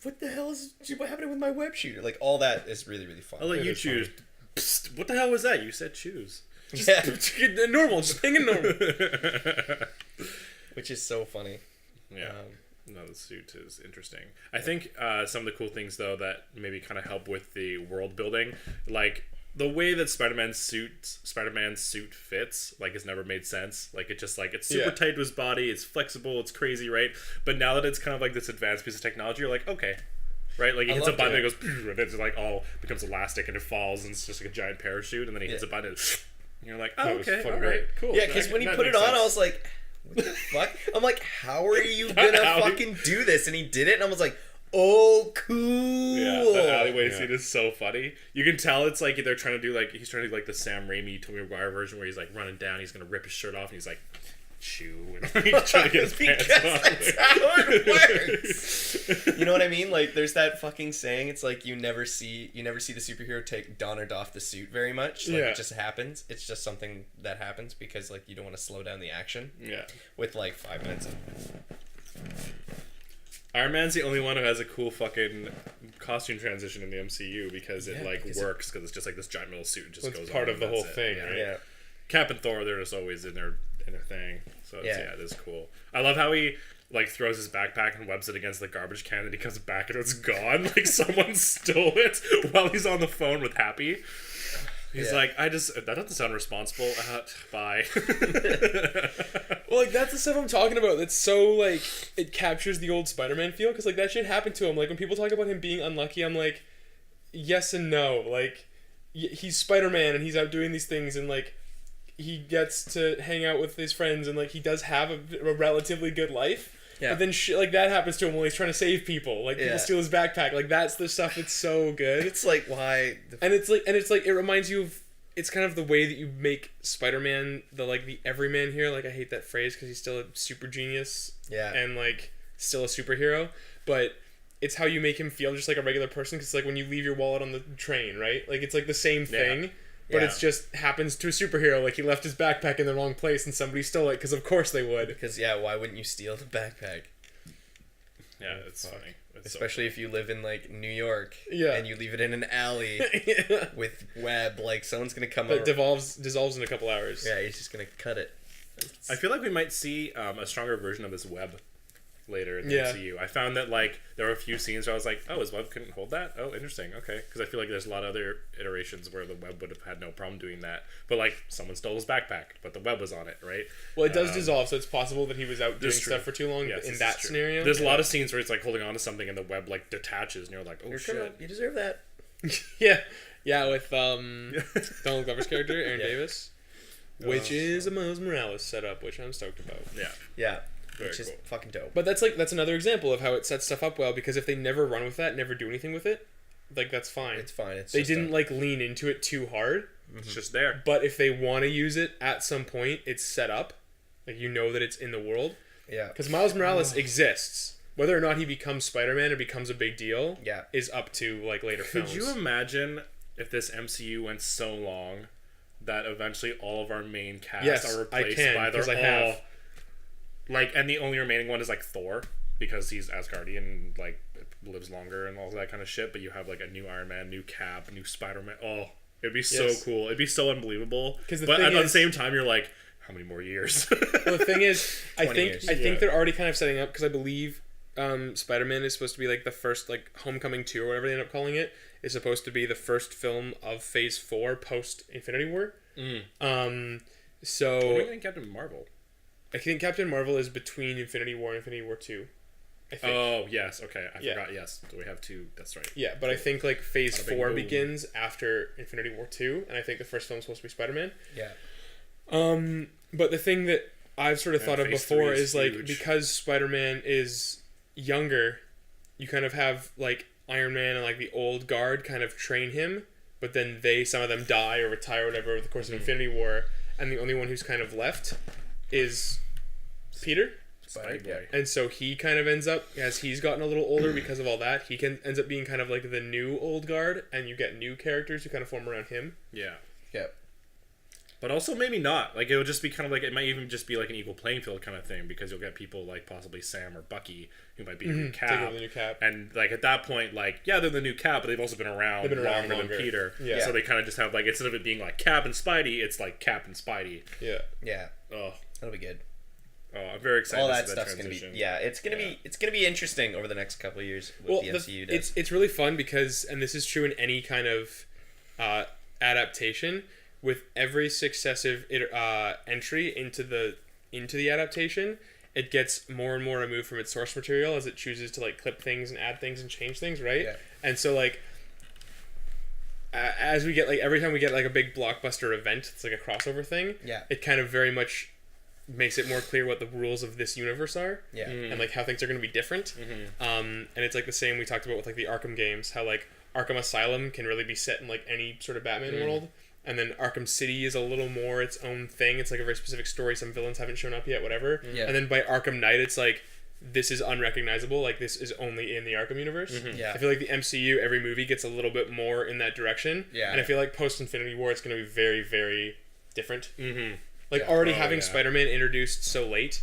what the hell is what happened with my web shooter?" Like all that is really really fun. I'll let you choose. Psst, what the hell was that? You said choose. Just normal, just hanging normal. Which is so funny. Yeah. No, the suit is interesting. I think some of the cool things though that maybe kind of help with the world building, like the way that Spider-Man's suit fits, like has never made sense. Like it just like it's super tight to his body, it's flexible, it's crazy, right? But now that it's kind of like this advanced piece of technology, you're like, okay. Right, like he hits a button, and it goes, and it's like all becomes elastic, and it falls, and it's just like a giant parachute, and then he hits a button, and you're like, oh, okay, all right, cool. Yeah, because when he put it on, I was like, what the fuck? I'm like, how are you gonna fucking do this? And he did it, and I was like, oh, cool. Yeah, the alleyway scene is so funny. You can tell it's like they're trying to do like, he's trying to do like the Sam Raimi, Tobey Maguire version where he's like running down, he's gonna rip his shirt off, and he's like, chew, and he's trying to get his pants on. That's how it works. You know what I mean? Like, there's that fucking saying. It's like you never see the superhero take don or doff the suit very much. Like it just happens. It's just something that happens because like you don't want to slow down the action. Yeah. With like 5 minutes. Iron Man's the only one who has a cool fucking costume transition in the MCU because it works because it's just like this giant metal suit just goes on. It's part of the whole thing, yeah. right? Yeah. Cap and Thor, they're just always in their thing. So it's, it is cool. I love how he like throws his backpack and webs it against the garbage can, and he comes back and it's gone. Like someone stole it while he's on the phone with Happy. He's like, that doesn't sound responsible. Bye. Well, like, that's the stuff I'm talking about. That's so, like, it captures the old Spider-Man feel, because, like, that shit happened to him. Like, when people talk about him being unlucky, I'm like, yes and no. Like, he's Spider-Man, and he's out doing these things, and, like, he gets to hang out with his friends, and, like, he does have a relatively good life. Yeah. But then shit like that happens to him while he's trying to save people. Like, people steal his backpack. Like, that's the stuff that's so good. It's like, why? And it's like, it reminds you of, it's kind of the way that you make Spider-Man the everyman here. Like, I hate that phrase because he's still a super genius. Yeah. And, like, still a superhero. But it's how you make him feel just like a regular person. Because, like, when you leave your wallet on the train, right? Like, it's, like, the same thing. But it's just happens to a superhero. Like, he left his backpack in the wrong place and somebody stole it, because of course they would. Because, why wouldn't you steal the backpack? Yeah, it's funny. Especially if you live in, like, New York. Yeah. And you leave it in an alley with web. Like, someone's going to come That over. dissolves in a couple hours. Yeah, he's just going to cut it. I feel like we might see a stronger version of this web later in the MCU. I found that, like, there were a few scenes where I was like, oh, his web couldn't hold that? Oh, interesting. Okay. Because I feel like there's a lot of other iterations where the web would have had no problem doing that. But, like, someone stole his backpack, but the web was on it, right? Well, it does dissolve, so it's possible that he was out doing stuff for too long in that scenario. There's a lot of scenes where it's, like, holding on to something and the web, like, detaches, and you're like, oh, shit. You deserve that. Yeah, with Donald Glover's character, Aaron Davis. Which is a Miles Morales setup, which I'm stoked about. Yeah. Very Which is cool. fucking dope. But that's another example of how it sets stuff up well, because if they never run with that, never do anything with it, like, that's fine. It's fine. They didn't like lean into it too hard. It's just there. But if they want to use it at some point, it's set up. Like, you know that it's in the world. Yeah. Because Miles Morales exists. Whether or not he becomes Spider-Man or becomes a big deal is up to, like, later films. Could you imagine if this MCU went so long that eventually all of our main cast are replaced by their like, and the only remaining one is, like, Thor, because he's Asgardian and, like, lives longer and all that kind of shit, but you have, like, a new Iron Man, new Cap, new Spider-Man. Oh, it'd be so cool. It'd be so unbelievable. But at the same time, you're like, how many more years? Well, the thing is, I think years. they're already kind of setting up, because I believe Spider-Man is supposed to be, like, the first, like, Homecoming 2 or whatever they end up calling it, is supposed to be the first film of Phase 4 post Infinity War. So what do you think Captain Marvel? I think Captain Marvel is between Infinity War and Infinity War 2. I think. Oh, yes. Okay. I forgot. Yes. So we have two. That's right. Yeah, but I think, like, Phase 4 begins after Infinity War 2, and I think the first film's supposed to be Spider-Man. Yeah. But the thing that I've sort of thought of before is, like, huge. because Spider-Man is younger, you kind of have, like, Iron Man and, like, the old guard kind of train him, but then some of them die or retire or whatever over the course of Infinity War, and the only one who's kind of left is Peter. Spider-Boy. And so he kind of ends up, as he's gotten a little older because of all that, ends up being kind of like the new old guard, and you get new characters who kind of form around him. Yeah. Yeah. But also maybe not. Like, it'll just be kind of like, it might even just be like an equal playing field kind of thing, because you'll get people like possibly Sam or Bucky who might be a new Cap. Take over the new Cap. And, like, at that point, like, yeah, they're the new Cap, but they've also been around, longer than Peter. Yeah. So they kind of just have, like, instead of it being like Cap and Spidey, it's like Cap and Spidey. Yeah. Yeah. Oh, That'll be good. I'm very excited. All to that see stuff's transition. gonna be it's gonna be interesting over the next couple of years. What the MCU does. It's really fun because, and this is true in any kind of adaptation, with every successive entry into the adaptation, it gets more and more removed from its source material as it chooses to, like, clip things and add things and change things, right? Yeah. And so, like, as we get, like, every time we get, like, a big blockbuster event, it's like a crossover thing. Yeah. It kind of very much makes it more clear what the rules of this universe are. Yeah. And, like, how things are going to be different. And it's, like, the same we talked about with, like, the Arkham games, how, like, Arkham Asylum can really be set in, like, any sort of Batman world. And then Arkham City is a little more its own thing. It's, like, a very specific story. Some villains haven't shown up yet, whatever. Yeah. And then by Arkham Knight, it's, like, this is unrecognizable. Like, this is only in the Arkham universe. Yeah. I feel like the MCU, every movie gets a little bit more in that direction. Yeah. And I feel like post-Infinity War, it's going to be very, very different. Like, Yeah. already having Spider-Man introduced so late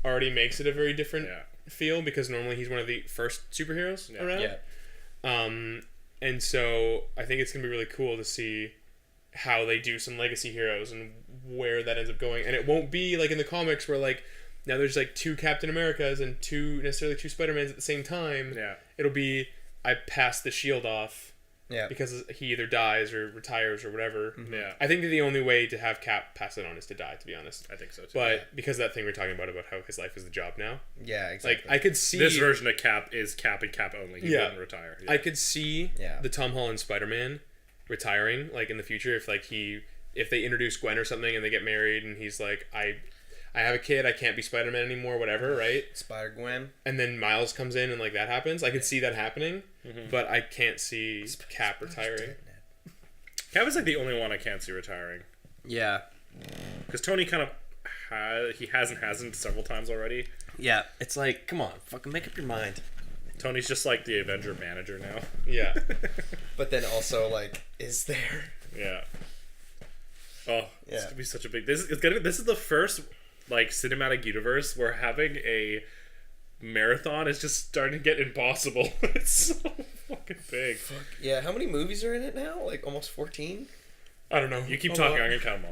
already makes it a very different feel, because normally he's one of the first superheroes around. Yeah. And so I think it's going to be really cool to see how they do some legacy heroes and where that ends up going. And it won't be like in the comics where, like, now there's like 2 Captain Americas and 2 Spider-Mans at the same time. Yeah. It'll be, I pass the shield off. Yeah. Because he either dies or retires or whatever. Yeah. I think that the only way to have Cap pass it on is to die, to be honest. I think so too. But because of that thing we're talking about how his life is the job now. Yeah, exactly. Like, I could see... This version of Cap is Cap and Cap only. He Yeah. wouldn't retire. Yeah. I could see Yeah. the Tom Holland Spider-Man retiring, like, in the future, if they introduce Gwen or something and they get married and he's like, I have a kid, I can't be Spider-Man anymore, whatever, right? Spider-Gwen. And then Miles comes in and, like, that happens. I could see that happening, but I can't see Cap retiring. Cap is like the only one I can't see retiring. Yeah. Because Tony kind of he hasn't several times already. Yeah. It's like, come on, fucking make up your mind. Tony's just like the Avenger manager now. Yeah. But then also, like, is there... Yeah. Oh, Yeah. it's gonna be such a big. This is the first like cinematic universe where having a marathon is just starting to get impossible. It's so fucking big. Yeah, how many movies are in it now? Like, almost 14? I don't know. You keep talking, I'm gonna count them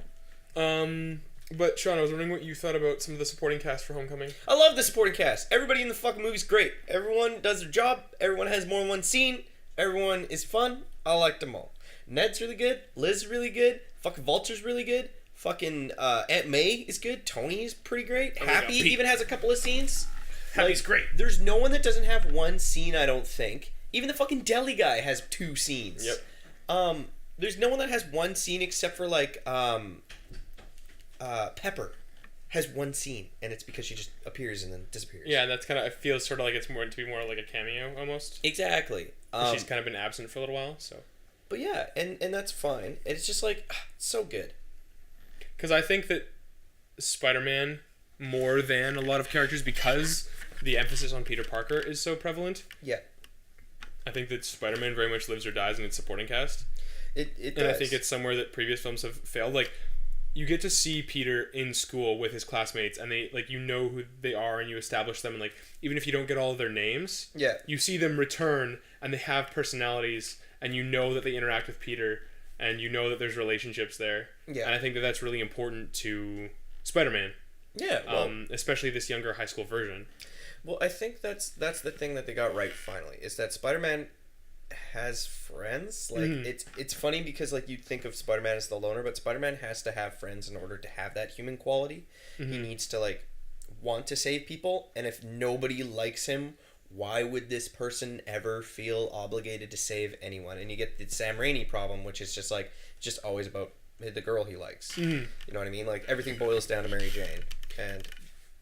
all. But Sean, I was wondering what you thought about some of the supporting cast for Homecoming. I love the supporting cast. Everybody in the fucking movie's great. Everyone does their job. Everyone has more than one scene. Everyone is fun. I like them all. Ned's really good. Liz is really good. Fucking Vulture's really good. Fucking Aunt May is good. Tony is pretty great. Oh, Happy yeah, Pete. even has a couple of scenes. Happy's great. There's no one that doesn't have one scene, I don't think. Even the fucking deli guy has 2 scenes. Yep. There's no one that has one scene except for like Pepper has one scene, and it's because she just appears and then disappears. Yeah, and that's kind of, I feel sort of like it's more to be more like a cameo almost. Exactly. She's kind of been absent for a little while, so. But yeah, and that's fine. And it's just like, it's so good. Because I think that Spider-Man, more than a lot of characters, because the emphasis on Peter Parker is so prevalent, Yeah. I think that Spider-Man very much lives or dies in its supporting cast. It And does. I think it's somewhere that previous films have failed. Like, you get to see Peter in school with his classmates, and they, like, you know who they are, and you establish them, and, like, even if you don't get all of their names, Yeah. you see them return, and they have personalities, and you know that they interact with Peter, and you know that there's relationships there. Yeah. And I think that that's really important to Spider-Man, Yeah. Well, especially this younger high school version. well, I think that's the thing that they got right finally, is that Spider-Man has friends. Like, it's funny because, like, you'd think of Spider-Man as the loner, but Spider-Man has to have friends in order to have that human quality. He needs to, like, want to save people, and if nobody likes him, why would this person ever feel obligated to save anyone? And you get the Sam Raimi problem, which is just like, just always about the girl he likes. You know what I mean? Like, everything boils down to Mary Jane, and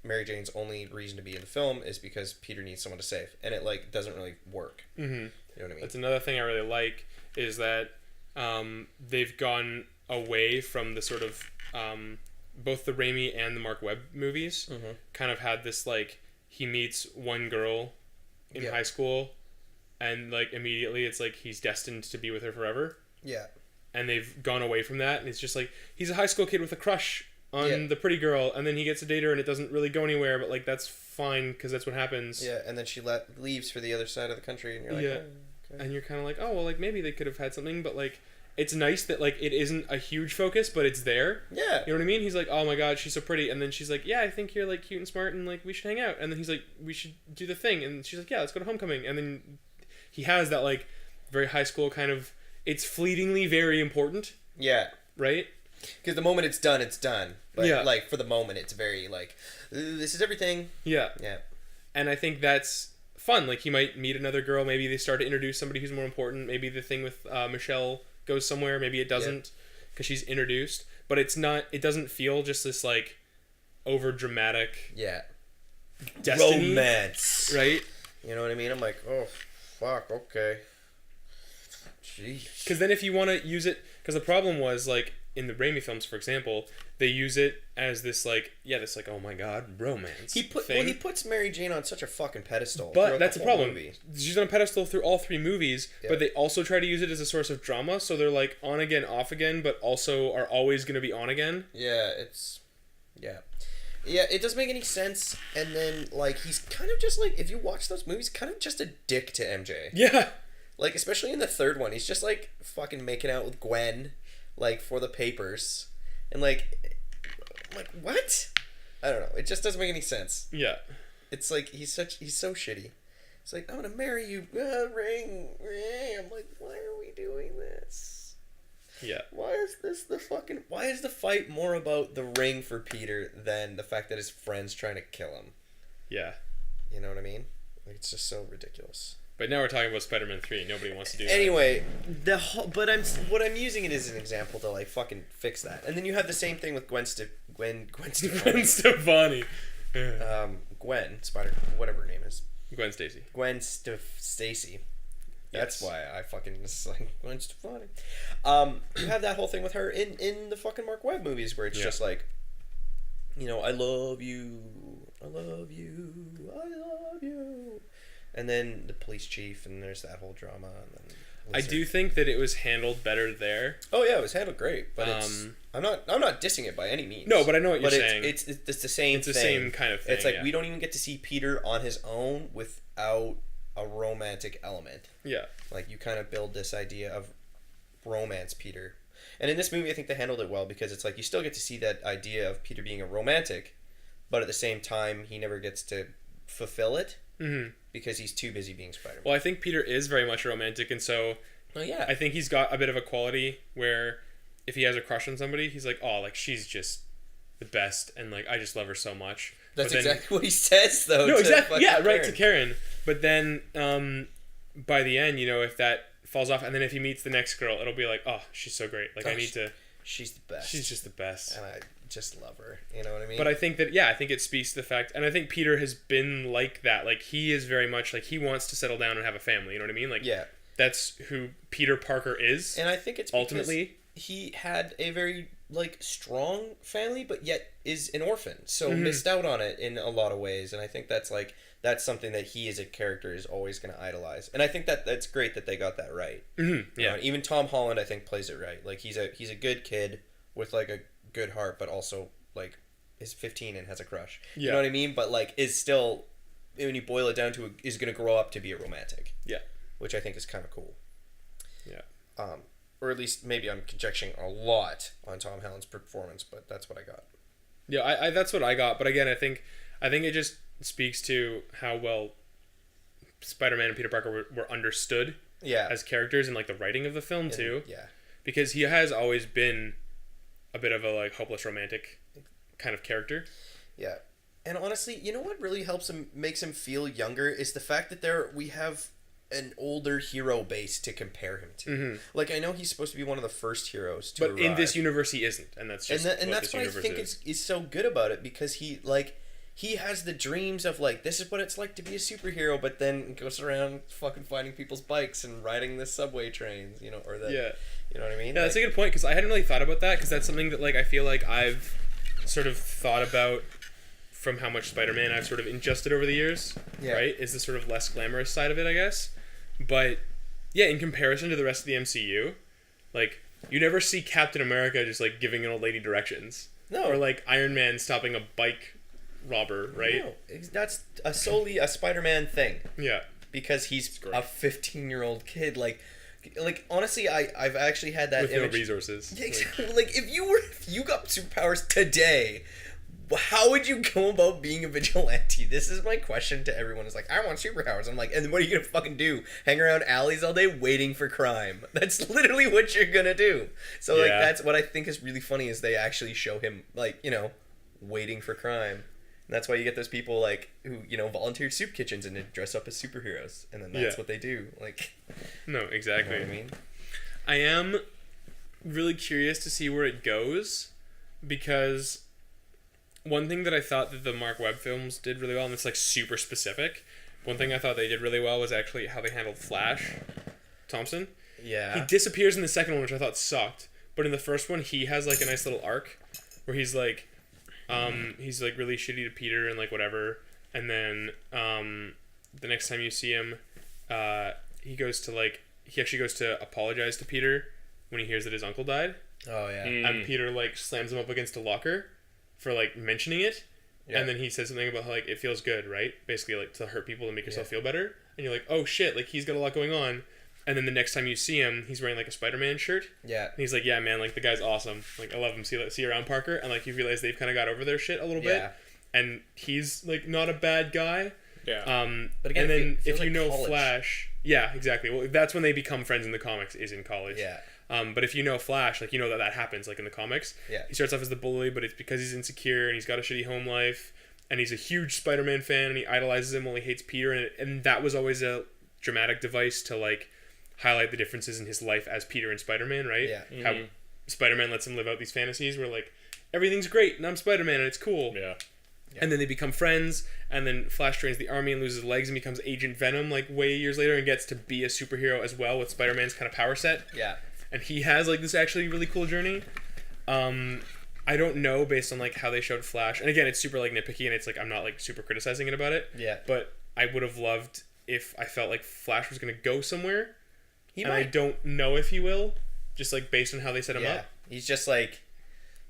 Mary Jane's only reason to be in the film is because Peter needs someone to save, and it, like, doesn't really work. You know what I mean? That's another thing I really like, is that they've gone away from the sort of both the Raimi and the Mark Webb movies kind of had this, like, he meets one girl in high school, and, like, immediately it's like he's destined to be with her forever. Yeah. And they've gone away from that, and it's just like he's a high school kid with a crush on the pretty girl, and then he gets to date her, and it doesn't really go anywhere, but, like, that's fine because that's what happens. Yeah, and then she leaves for the other side of the country, and you're like, Yeah. oh, okay. And you're kind of like, oh, well, like, maybe they could have had something, but, like, it's nice that, like, it isn't a huge focus, but it's there. Yeah. You know what I mean? He's like, oh my god, she's so pretty. And then she's like, yeah, I think you're, like, cute and smart, and, like, we should hang out. And then he's like, we should do the thing. And she's like, yeah, let's go to Homecoming. And then he has that, like, very high school kind of, it's fleetingly very important, Yeah. right? Because the moment it's done, it's done. But, Yeah. like, for the moment, it's very, like, this is everything. Yeah. Yeah. And I think that's fun. Like, he might meet another girl. Maybe they start to introduce somebody who's more important. Maybe the thing with Michelle goes somewhere. Maybe it doesn't because she's introduced. But it's not, it doesn't feel just this, like, over dramatic Yeah. destiny. Romance. Right? You know what I mean? I'm like, oh, fuck, okay. Jeez. Because then if you want to use it, because the problem was, like, in the Raimi films, for example, they use it as this, like, this, like, oh my god, romance thing. He puts Mary Jane on such a fucking pedestal. But throughout that's the the whole problem. movie. She's on a pedestal through all 3 movies, Yeah. but they also try to use it as a source of drama, so they're, like, on again, off again, but also are always going to be on again. Yeah, yeah, it doesn't make any sense. And then, like, he's kind of just, like, if you watch those movies, kind of just a dick to MJ. Yeah. Like, especially in the third one, he's just, like, fucking making out with Gwen, like, for the papers. And, like, I'm like, what? I don't know. It just doesn't make any sense. Yeah. It's like he's so shitty. It's like, I'm gonna marry you, ring. I'm like, why are we doing this? Yeah. Why is the fight more about the ring for Peter than the fact that his friend's trying to kill him? Yeah. You know what I mean? Like, it's just so ridiculous. But now we're talking about Spider-Man 3. Nobody wants to do that. Anyway, what I'm using it as an example to like fucking fix that. And then you have the same thing with Gwen Stefani. Gwen Stefani. Gwen Spider, whatever her name is. Gwen Stacy. Stacy. Yes. That's why I fucking just like Gwen Stefani. You have that whole thing with her in the fucking Mark Webb movies where it's just like, you know, I love you, I love you, I love you, and then the police chief, and there's that whole drama. And then I do think that it was handled better there. Oh yeah, it was handled great, but I'm not dissing it by any means. No, but I know what you're saying. It's the same. It's the same kind of thing. It's like we don't even get to see Peter on his own without a romantic element. Yeah. Like you kind of build this idea of romance Peter. And in this movie I think they handled it well because it's like you still get to see that idea of Peter being a romantic, but at the same time he never gets to fulfill it because he's too busy being Spider-Man. Well, I think Peter is very much a romantic, and so I think he's got a bit of a quality where if he has a crush on somebody, he's like, oh, like she's just the best, and like I just love her so much. That's exactly what he says, though. No, exactly. Yeah, right, Karen. to Karen. But then, by the end, you know, if that falls off, and then if he meets the next girl, it'll be like, oh, she's so great. Like, I need to... She's the best. She's just the best. And I just love her. You know what I mean? But I think that, I think it speaks to the fact, and I think Peter has been like that. Like, he is very much, like, he wants to settle down and have a family. You know what I mean? Like, that's who Peter Parker is. And I think it's ultimately he had a very like strong family, but yet is an orphan, so missed out on it in a lot of ways. And I think that's something that he as a character is always going to idolize. And I think that's great that they got that right. Mm-hmm. Yeah. You know, even Tom Holland I think plays it right. Like he's a good kid with like a good heart, but also like is 15 and has a crush. Yeah. You know what I mean? But like is still, when you boil it down to, is going to grow up to be a romantic. Yeah. Which I think is kind of cool. Yeah. Or at least maybe I'm conjecturing a lot on Tom Holland's performance, but that's what I got. Yeah, I that's what I got. But again, I think it just speaks to how well Spider-Man and Peter Parker were understood as characters in like the writing of the film too. Yeah. Because he has always been a bit of a like hopeless romantic kind of character. Yeah. And honestly, you know what really helps him, makes him feel younger, is the fact that we have an older hero base to compare him to. Mm-hmm. Like, I know he's supposed to be one of the first heroes to arrive. In this universe he isn't, and that's just and that's what I think is so good about it, because he has the dreams of like, this is what it's like to be a superhero, but then goes around fucking finding people's bikes and riding the subway trains, you know, or the you know what I mean? Yeah, that's a good point, because I hadn't really thought about that, because that's something that like I feel like I've sort of thought about from how much Spider-Man I've sort of ingested over the years, right? Is the sort of less glamorous side of it, I guess. But yeah, in comparison to the rest of the MCU, like you never see Captain America just like giving an old lady directions. No. Or like Iron Man stopping a bike robber, right? No, that's solely a Spider-Man thing. Yeah. Because he's a 15-year-old kid. Like honestly, I've actually had that with image. No resources. Like if you got superpowers today, how would you go about being a vigilante? This is my question to everyone. It's like, I want superpowers. I'm like, and what are you gonna fucking do? Hang around alleys all day waiting for crime? That's literally what you're gonna do. So like, that's what I think is really funny, is they actually show him like, you know, waiting for crime. And that's why you get those people like who, you know, volunteer soup kitchens and they dress up as superheroes, and then that's what they do. Like, no, exactly. You know what I mean? I am really curious to see where it goes, because one thing that I thought that the Mark Webb films did really well, and it's like super specific, one thing I thought they did really well was actually how they handled Flash Thompson. Yeah. He disappears in the second one, which I thought sucked, but in the first one he has like a nice little arc where he's like really shitty to Peter and like whatever, and then the next time you see him, he actually goes to apologize to Peter when he hears that his uncle died. Oh yeah. And Peter like slams him up against a locker for like mentioning it, and then he says something about how like it feels good, right? Basically like to hurt people to make yourself feel better, and you're like, oh shit, like he's got a lot going on. And then the next time you see him, he's wearing like a Spider-Man shirt. Yeah. And he's like, yeah man, like the guy's awesome, like I love him, see you around, Parker. And like you realize they've kind of got over their shit a little bit, and he's like not a bad guy. Yeah. But again, and then it feels if you like know college. Flash, yeah, exactly. Well, that's when they become friends in the comics, is in college. Yeah. But if you know Flash, like you know that happens, like in the comics. Yeah. He starts off as the bully, but it's because he's insecure and he's got a shitty home life, and he's a huge Spider-Man fan, and he idolizes him while he hates Peter, and that was always a dramatic device to like highlight the differences in his life as Peter and Spider-Man, right? Yeah. How Spider-Man lets him live out these fantasies where like everything's great and I'm Spider-Man and it's cool. Yeah. And then they become friends, and then Flash joins the army and loses legs and becomes Agent Venom like way years later and gets to be a superhero as well with Spider-Man's kind of power set. Yeah. And he has like this actually really cool journey. I don't know based on like how they showed Flash. And again, it's super like nitpicky and it's like I'm not like super criticizing it about it. Yeah. But I would have loved if I felt like Flash was going to go somewhere. He and might. I don't know if he will, just like based on how they set him Yeah. up. He's just like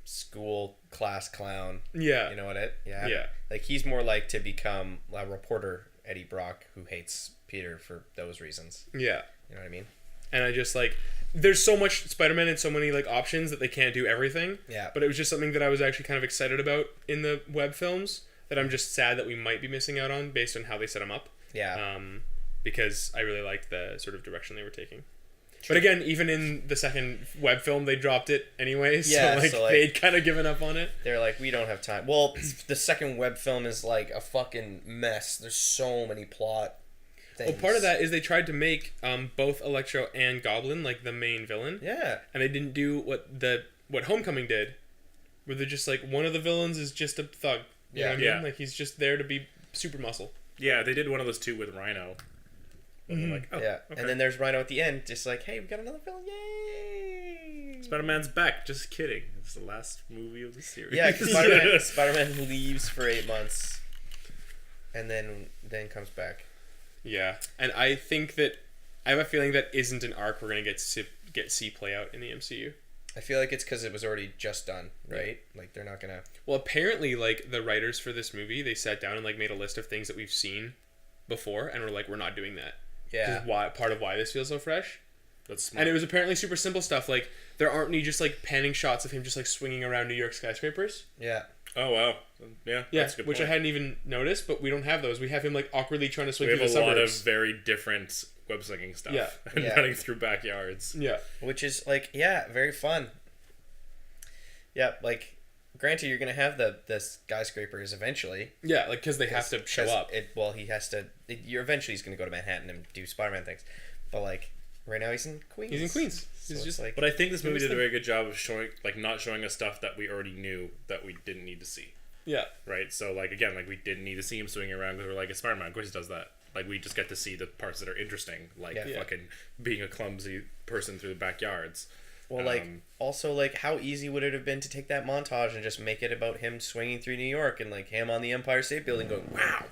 school class clown. Yeah. You know what it? Yeah. Yeah. Like he's more like to become a reporter, Eddie Brock, who hates Peter for those reasons. Yeah. You know what I mean? And I just like there's so much Spider-Man and so many like options that they can't do everything. Yeah. But it was just something that I was actually kind of excited about in the web films that I'm just sad that we might be missing out on based on how they set them up. Yeah. Because I really liked the sort of direction they were taking. But again, even in the second web film, they dropped it anyway. Yeah, So like they'd kind of given up on it. They're like, we don't have time. Well, the second web film is like a fucking mess. There's so many plot things. Well, part of that is they tried to make both Electro and Goblin like the main villain. Yeah. And they didn't do what Homecoming did, where they're just like one of the villains is just a thug. You know what I mean? Yeah. Like he's just there to be super muscle. Yeah, they did one of those too with Rhino. And they're like, oh, Yeah. okay. And then there's Rhino at the end, just like, hey, we got another villain. Yay! Spider-Man's back. Just kidding. It's the last movie of the series. Yeah, because Spider-Man leaves for 8 months, and then comes back. Yeah, and I think that I have a feeling that isn't an arc we're gonna get see play out in the MCU. I feel like it's because it was already just done, right? Like they're not gonna. Well, apparently, like the writers for this movie, they sat down and like made a list of things that we've seen before, and we're like, we're not doing that. Yeah. This is why part of why this feels so fresh. That's smart. And it was apparently super simple stuff. Like there aren't any just like panning shots of him just like swinging around New York skyscrapers. Yeah. Oh, wow. Yeah, Yeah, that's a good which point. I hadn't even noticed, but we don't have those. We have him like awkwardly trying to swing We through have the a lot of suburbs. very different web slinging stuff. Yeah. And Yeah. running through backyards. Yeah. Which is like, yeah, very fun. Yeah, like, granted, you're gonna have the skyscrapers eventually. Yeah, like because they have to show 'Cause up. He has to. You're eventually he's gonna go to Manhattan and do Spider-Man things, but like right now he's in Queens. He's in Queens. So He's it's just like, But I think this movie was did a the- very good job of showing, like, not showing us stuff that we already knew that we didn't need to see. Yeah. Right? So, like, again, like, we didn't need to see him swinging around because we're like, it's Spider-Man. Of course he does that. Like, we just get to see the parts that are interesting, like Yeah. fucking being a clumsy person through the backyards. well, like um, also like how easy would it have been to take that montage and just make it about him swinging through New York and like him on the Empire State Building going wow,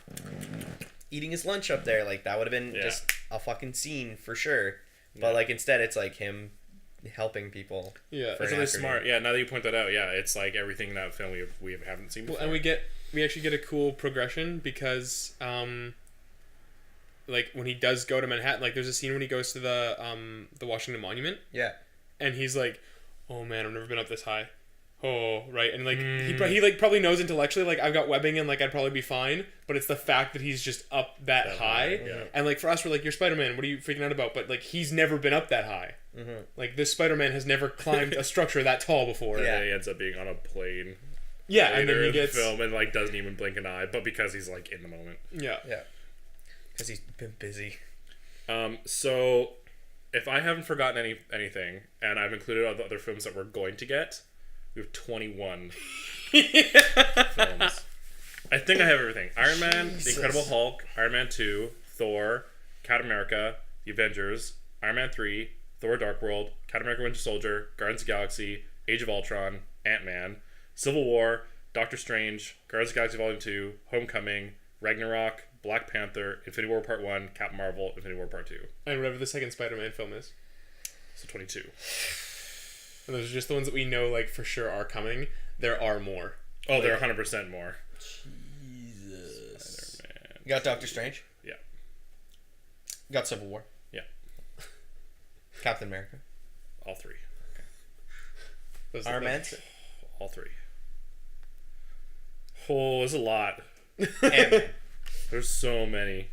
eating his lunch up there, like that would have been Yeah. just a fucking scene for sure. But Yeah. like instead it's like him helping people. Yeah. For It's an really afternoon. smart. Yeah, now that you point that out, yeah, it's like everything in that film we haven't seen Well, before. and we actually get a cool progression because like when he does go to Manhattan, like there's a scene when he goes to the Washington Monument Yeah. and he's like, oh man, I've never been up this high. Oh, right. And like he like probably knows intellectually like I've got webbing and like I'd probably be fine, but it's the fact that he's just up that high. yeah. And like for us we're like, you're Spider-Man, what are you freaking out about? But like he's never been up that high. Mm-hmm. Like this Spider-Man has never climbed a structure that tall before. Yeah. And he ends up being on a plane Yeah, and later then he in gets the film and like doesn't even blink an eye, but because he's like in the moment. yeah. Yeah. Because he's been busy. So if I haven't forgotten anything, and I've included all the other films that we're going to get, we have 21 films. I think I have everything. Iron Man, The Incredible Hulk, Iron Man 2, Thor, Captain America, The Avengers, Iron Man 3, Thor Dark World, Captain America Winter Soldier, Guardians of the Galaxy, Age of Ultron, Ant-Man, Civil War, Doctor Strange, Guardians of the Galaxy Volume 2, Homecoming, Ragnarok, Black Panther, Infinity War Part 1, Captain Marvel, Infinity War Part 2. And whatever the second Spider-Man film is. So 22. And those are just the ones that we know, like, for sure are coming. There are more. Oh, there are 100% more. Jesus. Spider-Man. You got Doctor Strange. Yeah. You got Civil War. Yeah. Captain America. All three. Those are Iron Man. like- All three. Oh, there's a lot. Ant-Man. There's so many.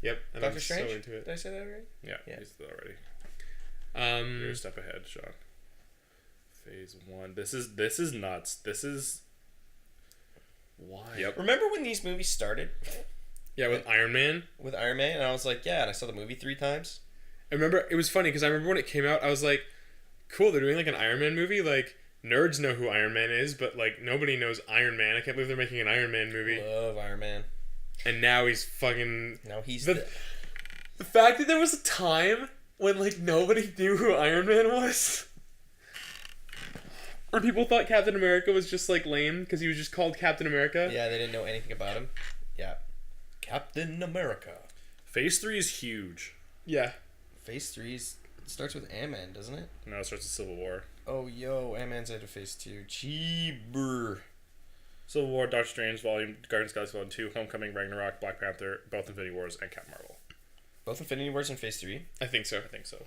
Yep. And Doctor I'm Strange? so into it. Did I say that right? Yeah, Yeah. he's already. You're a Um, step ahead, Sean. Phase 1. This is nuts. This is... Why? Yep. Remember when these movies started yeah, with Iron Man. with Iron Man? And I was like, yeah, and I saw the movie 3 times. I remember it was funny because I remember when it came out, I was like, cool, they're doing like an Iron Man movie. Like, nerds know who Iron Man is, but like nobody knows Iron Man. I can't believe they're making an Iron Man movie. Love Iron Man. And now he's fucking. Now he's The fact that there was a time when like nobody knew who Iron Man was. Or people thought Captain America was just like lame because he was just called Captain America. Yeah, they didn't know anything about him. Yeah. Captain America. Phase 3 is huge. Yeah. Phase 3 starts with Ant-Man, doesn't it? No, it starts with Civil War. Oh, yo, Ant-Man's out of Phase 2. Cheeber. Civil War, Doctor Strange, Volume, Guardians of the Galaxy Volume 2, Homecoming, Ragnarok, Black Panther, both Infinity Wars, and Captain Marvel. Both Infinity Wars in Phase 3? I think so. I think so.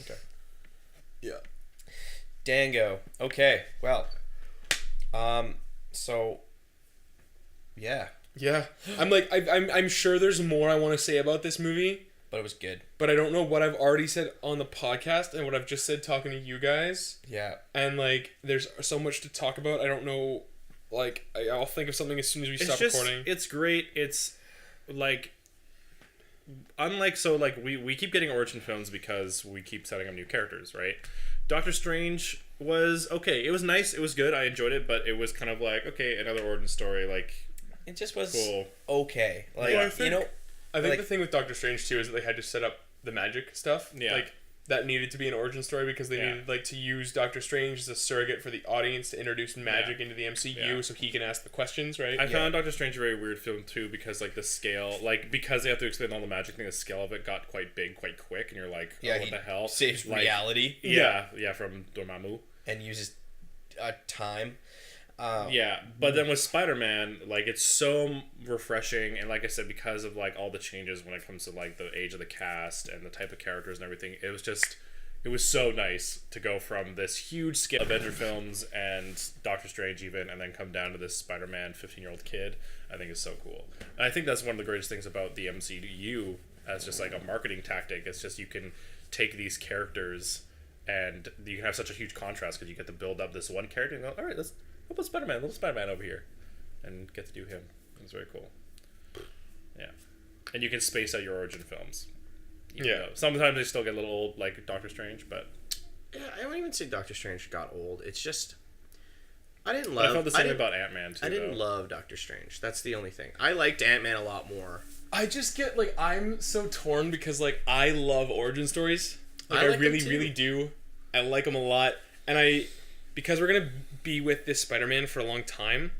Okay. Yeah. Dango. Okay, well. So... Yeah. Yeah. I'm like, I'm sure there's more I want to say about this movie, But it was good. but I don't know what I've already said on the podcast and what I've just said talking to you guys. Yeah. And like, there's so much to talk about. I don't know. Like, I'll think of something as soon as we stop recording. It's great. It's like, unlike, so like we keep getting origin films because we keep setting up new characters, right? Doctor Strange was okay. It was nice. It was good. I enjoyed it, but it was kind of like, okay, another origin story. Like, It just was cool. okay. Like, Yeah, I you think- know... I think like- the thing with Doctor Strange too is that they had to set up the magic stuff. Yeah. Like, that needed to be an origin story because they Yeah. needed like to use Doctor Strange as a surrogate for the audience to introduce magic into the MCU Yeah. so he can ask the questions, right? I found Doctor Strange a very weird film too because like the scale, like because they have to explain all the magic thing, the scale of it got quite big, quite quick, and you're like, oh, Yeah, what he the hell? saves Like, reality Yeah, from Dormammu. and uses time. Yeah, but then with Spider-Man, like it's so refreshing, and like I said, because of like all the changes when it comes to like the age of the cast and the type of characters and everything, it was so nice to go from this huge scale Avenger films and Doctor Strange even, and then come down to this Spider-Man 15-year-old kid. I think is so cool. And I think that's one of the greatest things about the MCU as just like a marketing tactic. It's just you can take these characters and you can have such a huge contrast because you get to build up this one character and go, all right, let's put Spider-Man, little Spider-Man over here, and get to do him. It's very cool. Yeah, and you can space out your origin films. Yeah. Sometimes they still get a little old, like Doctor Strange, but Yeah, I don't even say Doctor Strange got old. It's just I didn't I love. felt the same about Ant-Man too. I didn't though. love Doctor Strange. That's the only thing. I liked Ant-Man a lot more. I just get like I'm so torn because like I love origin stories. Like, I I like them really, too. really do. I like them a lot, and because we're gonna be with this Spider-Man for a long time,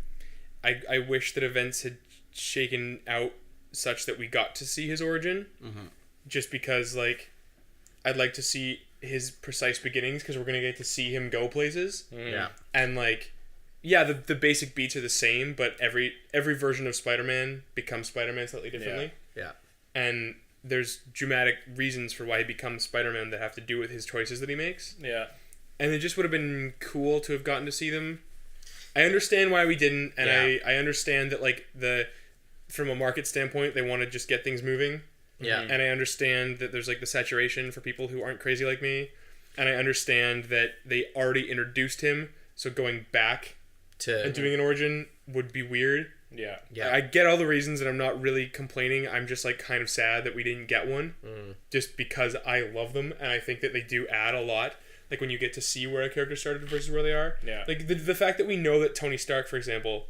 I wish that events had shaken out such that we got to see his origin. Mm-hmm. Just because like I'd like to see his precise beginnings because we're gonna get to see him go places. Yeah. And like, yeah, the basic beats are the same, but every version of Spider-Man becomes Spider-Man slightly differently. Yeah. And there's dramatic reasons for why he becomes Spider-Man that have to do with his choices that he makes. Yeah. And it just would have been cool to have gotten to see them. I understand why we didn't, and Yeah. I understand that like from a market standpoint they want to just get things moving. Yeah. And I understand that there's like the saturation for people who aren't crazy like me. And I understand that they already introduced him, so going back and doing an origin would be weird. Yeah. Yeah. I get all the reasons and I'm not really complaining. I'm just like kind of sad that we didn't get one. Just because I love them and I think that they do add a lot. Like when you get to see where a character started versus where they are. Yeah. Like the fact that we know that Tony Stark, for example,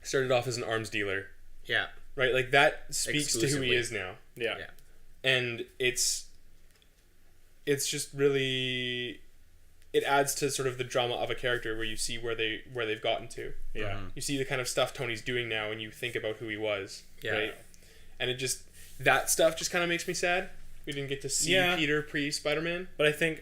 started off as an arms dealer. Yeah. Right? Like that speaks to who Exclusively. he is now. Yeah. Yeah. And it's just really, it adds to sort of the drama of a character where you see where they've gotten to. Yeah. You see the kind of stuff Tony's doing now and you think about who he was. Yeah. Right? And it just, that stuff just kind of makes me sad. We didn't get to see Yeah. Peter pre-Spider-Man. But I think,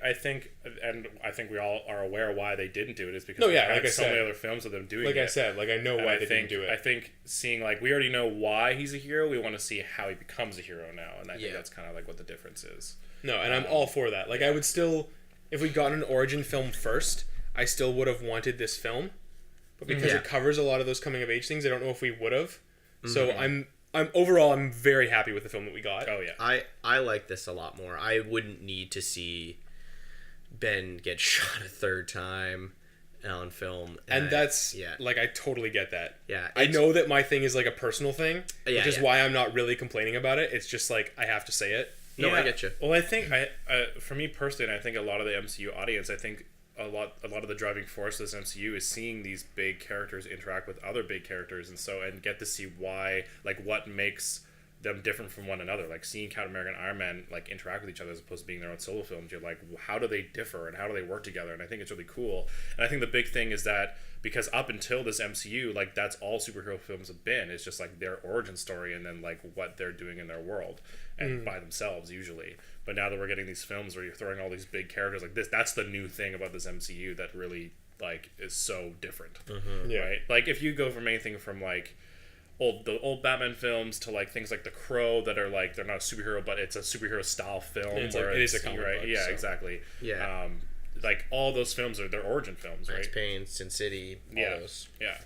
and I think we all are aware why they didn't do it is because No, we yeah, had like I so said. many other films of them doing Like it. I said, like I know And why I they think, didn't do it. I think seeing like we already know why he's a hero. We want to see how he becomes a hero now, and I think Yeah. that's kind of like what the difference is. No, and I'm all for that. Like I would still, if we got an origin film first, I still would have wanted this film but because Yeah. it covers a lot of those coming of age things, I don't know if we would have. So I'm overall I'm very happy with the film that we got. Oh yeah. I like this a lot more. I wouldn't need to see Ben get shot a third time on film. And that's yeah. like I totally get that. Yeah, I it's- know that my thing is like a personal thing, Yeah, which is yeah. why I'm not really complaining about it. It's just like I have to say it. No, I get you. Well, I think for me personally, and I think a lot of the MCU audience, I think a lot of the driving force of this MCU is seeing these big characters interact with other big characters, and get to see why, like, what makes them different from one another. Like seeing Captain America and Iron Man like interact with each other as opposed to being their own solo films. You're like, how do they differ and how do they work together? And I think it's really cool. And I think the big thing is that because up until this MCU, like that's all superhero films have been. It's just like their origin story and then like what they're doing in their world and by themselves usually. But now that we're getting these films where you're throwing all these big characters like this, that's the new thing about this MCU that really like is so different. Yeah. Right? Like if you go from anything from like the old Batman films to like things like The Crow that are like they're not a superhero but it's a superhero style film. It's where like, it is a it's- comic right? book, Yeah, so. exactly. Yeah. Like all those films are their origin films, right? Max Payne, Sin City, all Yeah. those. Yeah.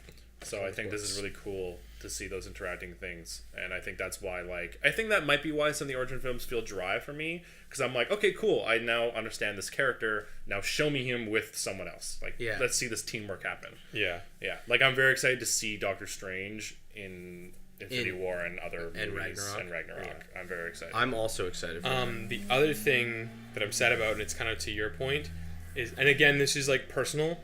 So I think this is really cool to see those interacting things, and I think that's why I think that might be why some of the origin films feel dry for me because I'm like, okay, cool, I now understand this character. Now show me him with someone else. Like, Yeah. let's see this teamwork happen. Yeah. Yeah, like I'm very excited to see Doctor Strange in Infinity War and other and movies Ragnarok. and Ragnarok. I'm very excited. I'm also excited for him. The other thing that I'm sad about, and it's kind of to your point, is, and again, this is like personal,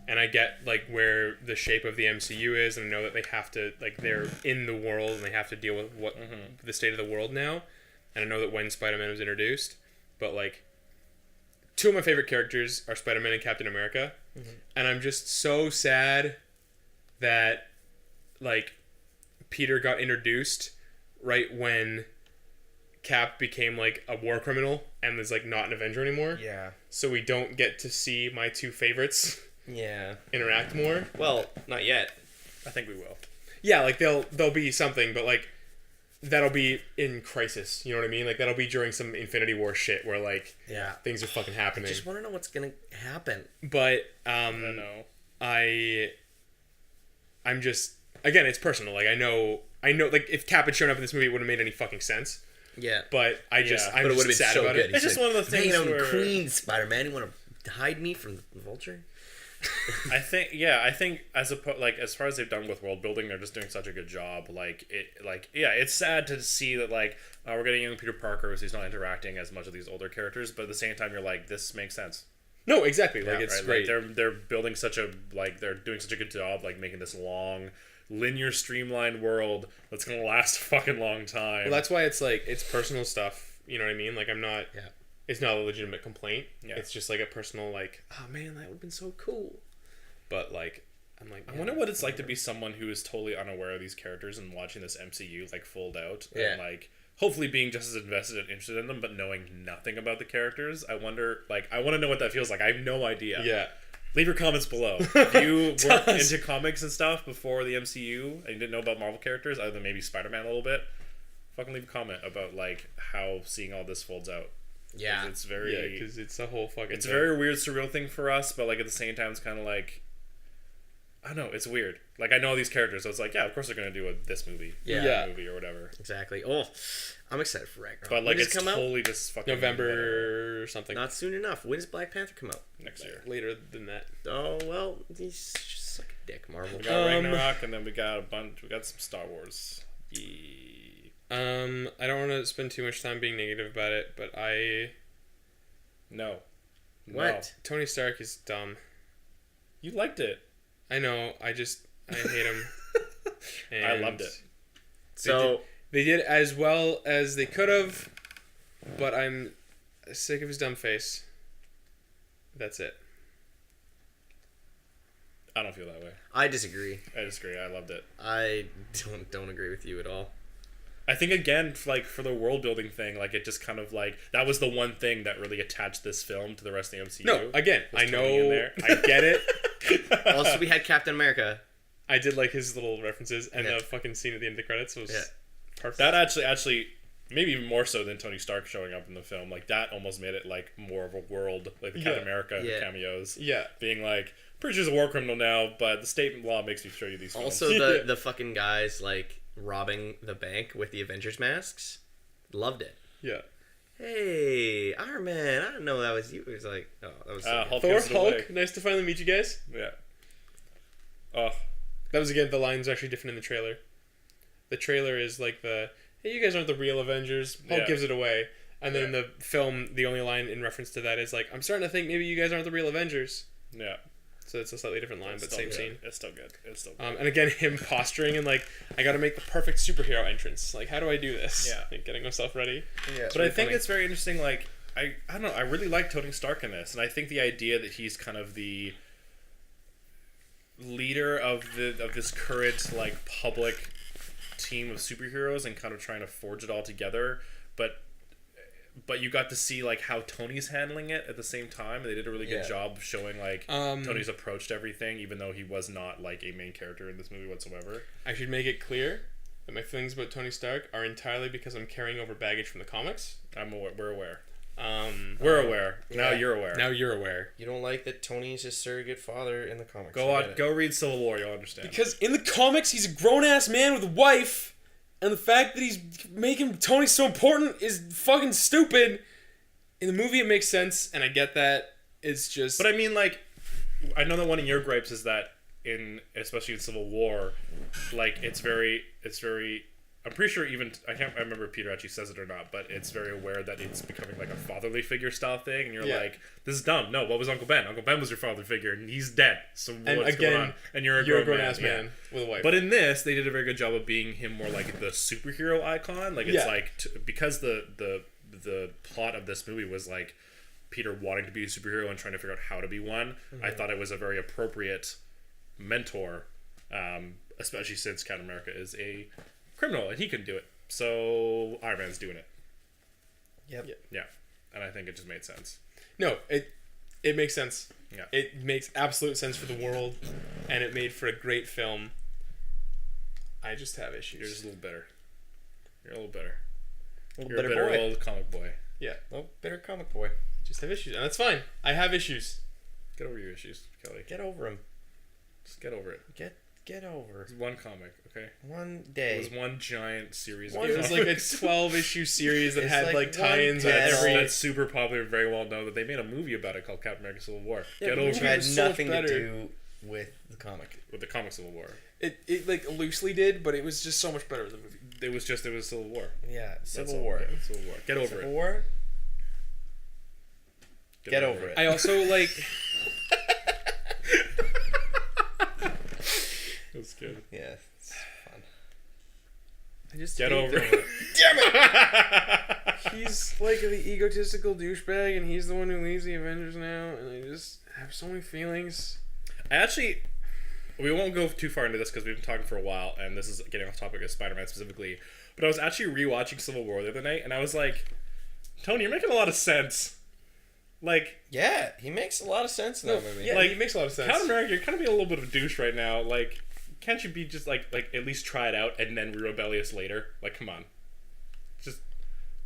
and I get like where the shape of the MCU is, and I know that they have to like they're in the world and they have to deal with what the state of the world now, and I know that when Spider-Man was introduced, but like two of my favorite characters are Spider-Man and Captain America, and I'm just so sad that like Peter got introduced right when Cap became like a war criminal and is like not an Avenger anymore. Yeah. So we don't get to see my two favorites Yeah. interact more. Well, not yet. I think we will. Yeah, like they'll be something, but like that'll be in Crisis. You know what I mean? Like that'll be during some Infinity War shit where like Yeah. things are fucking happening. Just want to know what's gonna happen. But I don't know. I'm just again, it's personal. Like I know like if Cap had shown up in this movie, it wouldn't have made any fucking sense. Yeah. But I'm But it just would've been sad so about good. it. It's just one of the things Hanging out in where Queens, Spider-Man. You want to hide me from the Vulture? I think as far as they've done with world building, they're just doing such a good job. It's sad to see that we're getting young Peter Parker, so he's not interacting as much with these older characters, but at the same time you're like, this makes sense. No, exactly. Like Yeah, it's right? great. They're building they're doing such a good job making this long, linear, streamlined world that's gonna last a fucking long time. Well, that's why it's like it's personal stuff. You know what I mean? Like I'm not. Yeah. It's not a legitimate complaint. Yeah. It's just like a personal like, oh man, that would have been so cool. But like, I'm like, I wonder what it's like to be someone who is totally unaware of these characters and watching this MCU fold out Yeah. and hopefully being just as invested and interested in them, but knowing nothing about the characters. I wonder, I want to know what that feels like. I have no idea. Yeah. Leave your comments below. If you Tell were us. into comics and stuff before the MCU and you didn't know about Marvel characters, other than maybe Spider-Man a little bit, fucking leave a comment about how seeing all this folds out. Yeah. 'Cause it's very, Yeah, because it's a whole fucking. it's a thing. very weird, surreal thing for us, but at the same time, it's kind of I don't know, it's weird. I know these characters, so it's yeah, of course they're gonna do this movie, Yeah. that movie or whatever. Exactly. Oh, I'm excited for Ragnarok. But When does it's it come out? totally just fucking whatever. November or something. Not soon enough. When does Black Panther come out? Next year. Later than that. Oh well, he's just suck a dick, Marvel. We got Ragnarok, and then we got We got some Star Wars. I don't want to spend too much time being negative about it, but No. What? Tony Stark is dumb. You liked it. I know. I hate him. I loved it. So They did as well as they could have, but I'm sick of his dumb face. That's it. I don't feel that way. I disagree. I disagree. I loved it. I don't agree with you at all. I think again, for the world building thing, it just kind of that was the one thing that really attached this film to the rest of the MCU. No, again, was I Tony in know, there. I get it. Also, we had Captain America. I did like his little references, and Yeah. the fucking scene at the end of the credits was Yeah. perfect. That actually, maybe even more so than Tony Stark showing up in the film. That almost made it more of a world, the Captain Yeah. America Yeah. cameos. Yeah. Being pretty sure he's a war criminal now, but the state law makes me show you these films. Also, the fucking guys like robbing the bank with the Avengers masks, loved it. Yeah. Hey, Iron Man, I didn't know that was you. It was like, oh, that was so good. Hulk Thor, gives it away. Hulk, nice to finally meet you guys. Yeah. Oh, That was, again, the line's actually different in the trailer. The trailer is like hey, you guys aren't the real Avengers. Hulk Yeah. gives it away. And then in the film, the only line in reference to that is like, I'm starting to think maybe you guys aren't the real Avengers. yeah. So it's a slightly different line, but Still same good. scene. It's still good. It's still good. And again, him posturing and like, I gotta make the perfect superhero entrance. Like, how do I do this? Yeah. Like, getting myself ready. Yeah. But I think it's very interesting. Like, I don't know. I really like Tony Stark in this, and I think the idea that he's kind of the leader of this current like public team of superheroes and kind of trying to forge it all together, but you got to see like how Tony's handling it at the same time. They did a really good job of showing like Tony's approach to everything, even though he was not like a main character in this movie whatsoever. I should make it clear that my feelings about Tony Stark are entirely because I'm carrying over baggage from the comics. We're aware. We're aware. Now you're aware. Now you're aware. You don't like that Tony's his surrogate father in the comics. Go read Civil War. You'll understand. Because in the comics, he's a grown-ass man with a wife, and the fact that he's making Tony so important is fucking stupid. In the movie, it makes sense, and I get that. It's just... But I mean, like, I know that one of your gripes is that especially in Civil War, like, it's very, I'm pretty sure even, I remember if Peter actually says it or not, but it's very aware that it's becoming like a fatherly figure style thing, and you're like, this is dumb. No, what was Uncle Ben? Uncle Ben was your father figure, and he's dead. So what's going on? And you're a grown-ass man with a wife. But in this, they did a very good job of being him more like the superhero icon. Like, it's like, because the plot of this movie was like Peter wanting to be a superhero and trying to figure out how to be one, I thought it was a very appropriate mentor, especially since Captain America is a criminal and he couldn't do it, so Iron Man's doing it. Yep. Yeah, and I think it just made sense. No, it makes sense. Yeah, it makes absolute sense for the world, and it made for a great film. I just have issues. You're just a little bitter. You're a little bitter. Little You're a bitter bitter boy. old comic boy. Yeah, Oh, bitter comic boy. just have issues, and that's fine. I have issues. Get over your issues, Kelly. Get over him. Just get over it. Get over. It's one comic, okay? One It day. was one giant series. It was like a 12-issue series that It's had like like tie-ins on one panel. every. that's super popular, very well known. That they made a movie about it called Captain America: Civil War. Yeah, Get but over Which movie it had was so much nothing to better. do with the comic. with the comic Civil War. It like loosely did, but it was just so much better than the movie. It was Civil War. Yeah, That's Civil all. War. Yeah, Civil War. Get over Civil it. War. Get over it. I also like. That's good. Yeah, it's fun. I just Get hate over that- it. He's like the egotistical douchebag, and he's the one who leads the Avengers now, and I just have so many feelings. Actually, we won't go too far into this because we've been talking for a while, and this is getting off topic of Spider-Man specifically. But I was actually rewatching Civil War the other night, and I was like, Tony, you're making a lot of sense. Like, Yeah, he makes a lot of sense in that movie. Yeah, Like, he makes a lot of sense. Captain America, you're kind of being a little bit of a douche right now. Like, can't you be just like at least try it out and then be rebellious later? Like, come on. Just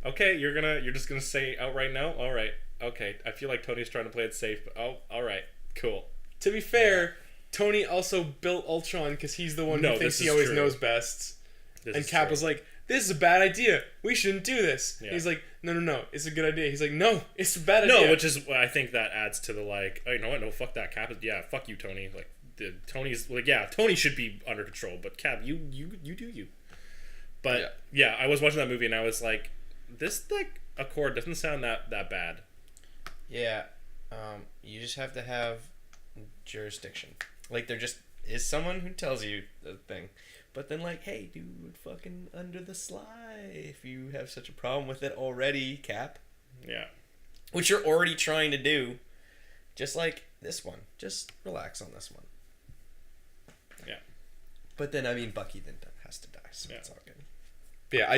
okay, you're just gonna say outright no? Alright. Okay. I feel like Tony's trying to play it safe, but alright. Cool. To be fair, Tony also built Ultron because he's the one No, who thinks this he is always true. knows best. This And is Cap true. was like, "This is a bad idea. We shouldn't do this." Yeah. He's like, "No, it's a good idea." He's like, "No, it's a bad idea." No, which is I think that adds to the like, oh, you know what? No, fuck that, Cap. Yeah, fuck you, Tony. Like, Tony's like, yeah, Tony should be under control, but Cap, you do you. But yeah, I was watching that movie and I was like, this like Accord doesn't sound that bad. Yeah, you just have to have jurisdiction. Like, there just is someone who tells you the thing. But then, like, hey, dude, fucking under the sly if you have such a problem with it already, Cap. Yeah. Which you're already trying to do. Just like this one. Just relax on this one. Yeah. But then, I mean, Bucky then has to die, so Yeah. it's all good. But yeah,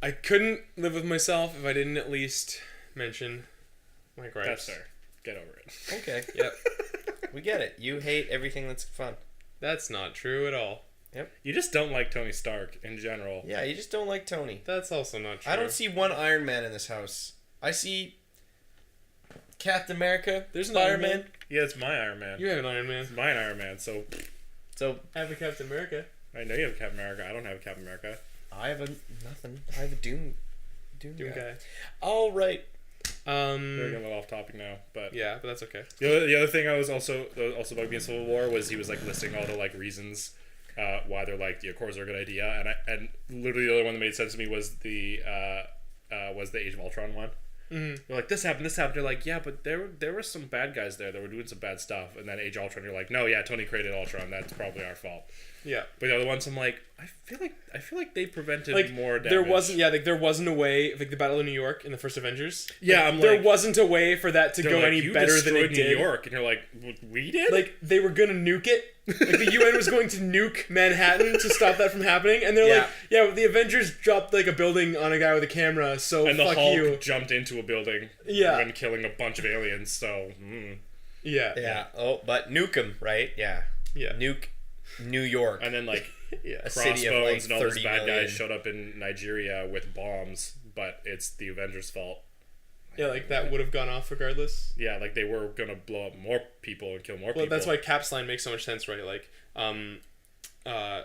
I couldn't live with myself if I didn't at least mention my gripes. That's fair. Get over it. Okay. Yep. We get it. You hate everything that's fun. That's not true at all. You just don't like Tony Stark in general. Yeah, you just don't like Tony. That's also not true. I don't see one Iron Man in this house. I see Captain America, There's an Iron Spider-Man. Man. Yeah, it's my Iron Man. You have an Iron Man. It's my Iron Man. So I have a Captain America. I know you have Captain America. I don't have Captain America. I have nothing. I have a Doom guy. All right. We're getting a little off topic now, but Yeah, but that's okay. the other thing I was also bugged me in Civil War was he was like listing all the like reasons why they're like the Accords are a good idea, and literally the other one that made sense to me was the Age of Ultron one. Mm-hmm. They're like, this happened. They're like, yeah, but there were some bad guys there that were doing some bad stuff, and then Age of Ultron, you're like, no, yeah, Tony created Ultron. That's probably our fault. Yeah. But the other ones, I'm like, I feel like they prevented Like, more damage. there wasn't a way, like the Battle of New York in the first Avengers. Yeah, like, I'm there like, wasn't a way for that to go like, any you better than it destroyed did. New York, and you're like, we did? Like, they were gonna nuke it. Like, the UN was going to nuke Manhattan to stop that from happening, and they're like, yeah, the Avengers dropped like a building on a guy with a camera, so and the fuck Hulk you. jumped into a building, and killing a bunch of aliens. So, Yeah. Oh, but nuke 'em, right? Yeah. Yeah. Nuke New York. and then like A city of like Crossbones and all these 30 bad million. guys showed up in Nigeria with bombs, but it's the Avengers' fault. Yeah, like that would have gone off regardless. Yeah, like they were gonna blow up more people and kill more Well, people. that's why Cap's line makes so much sense, right? Like,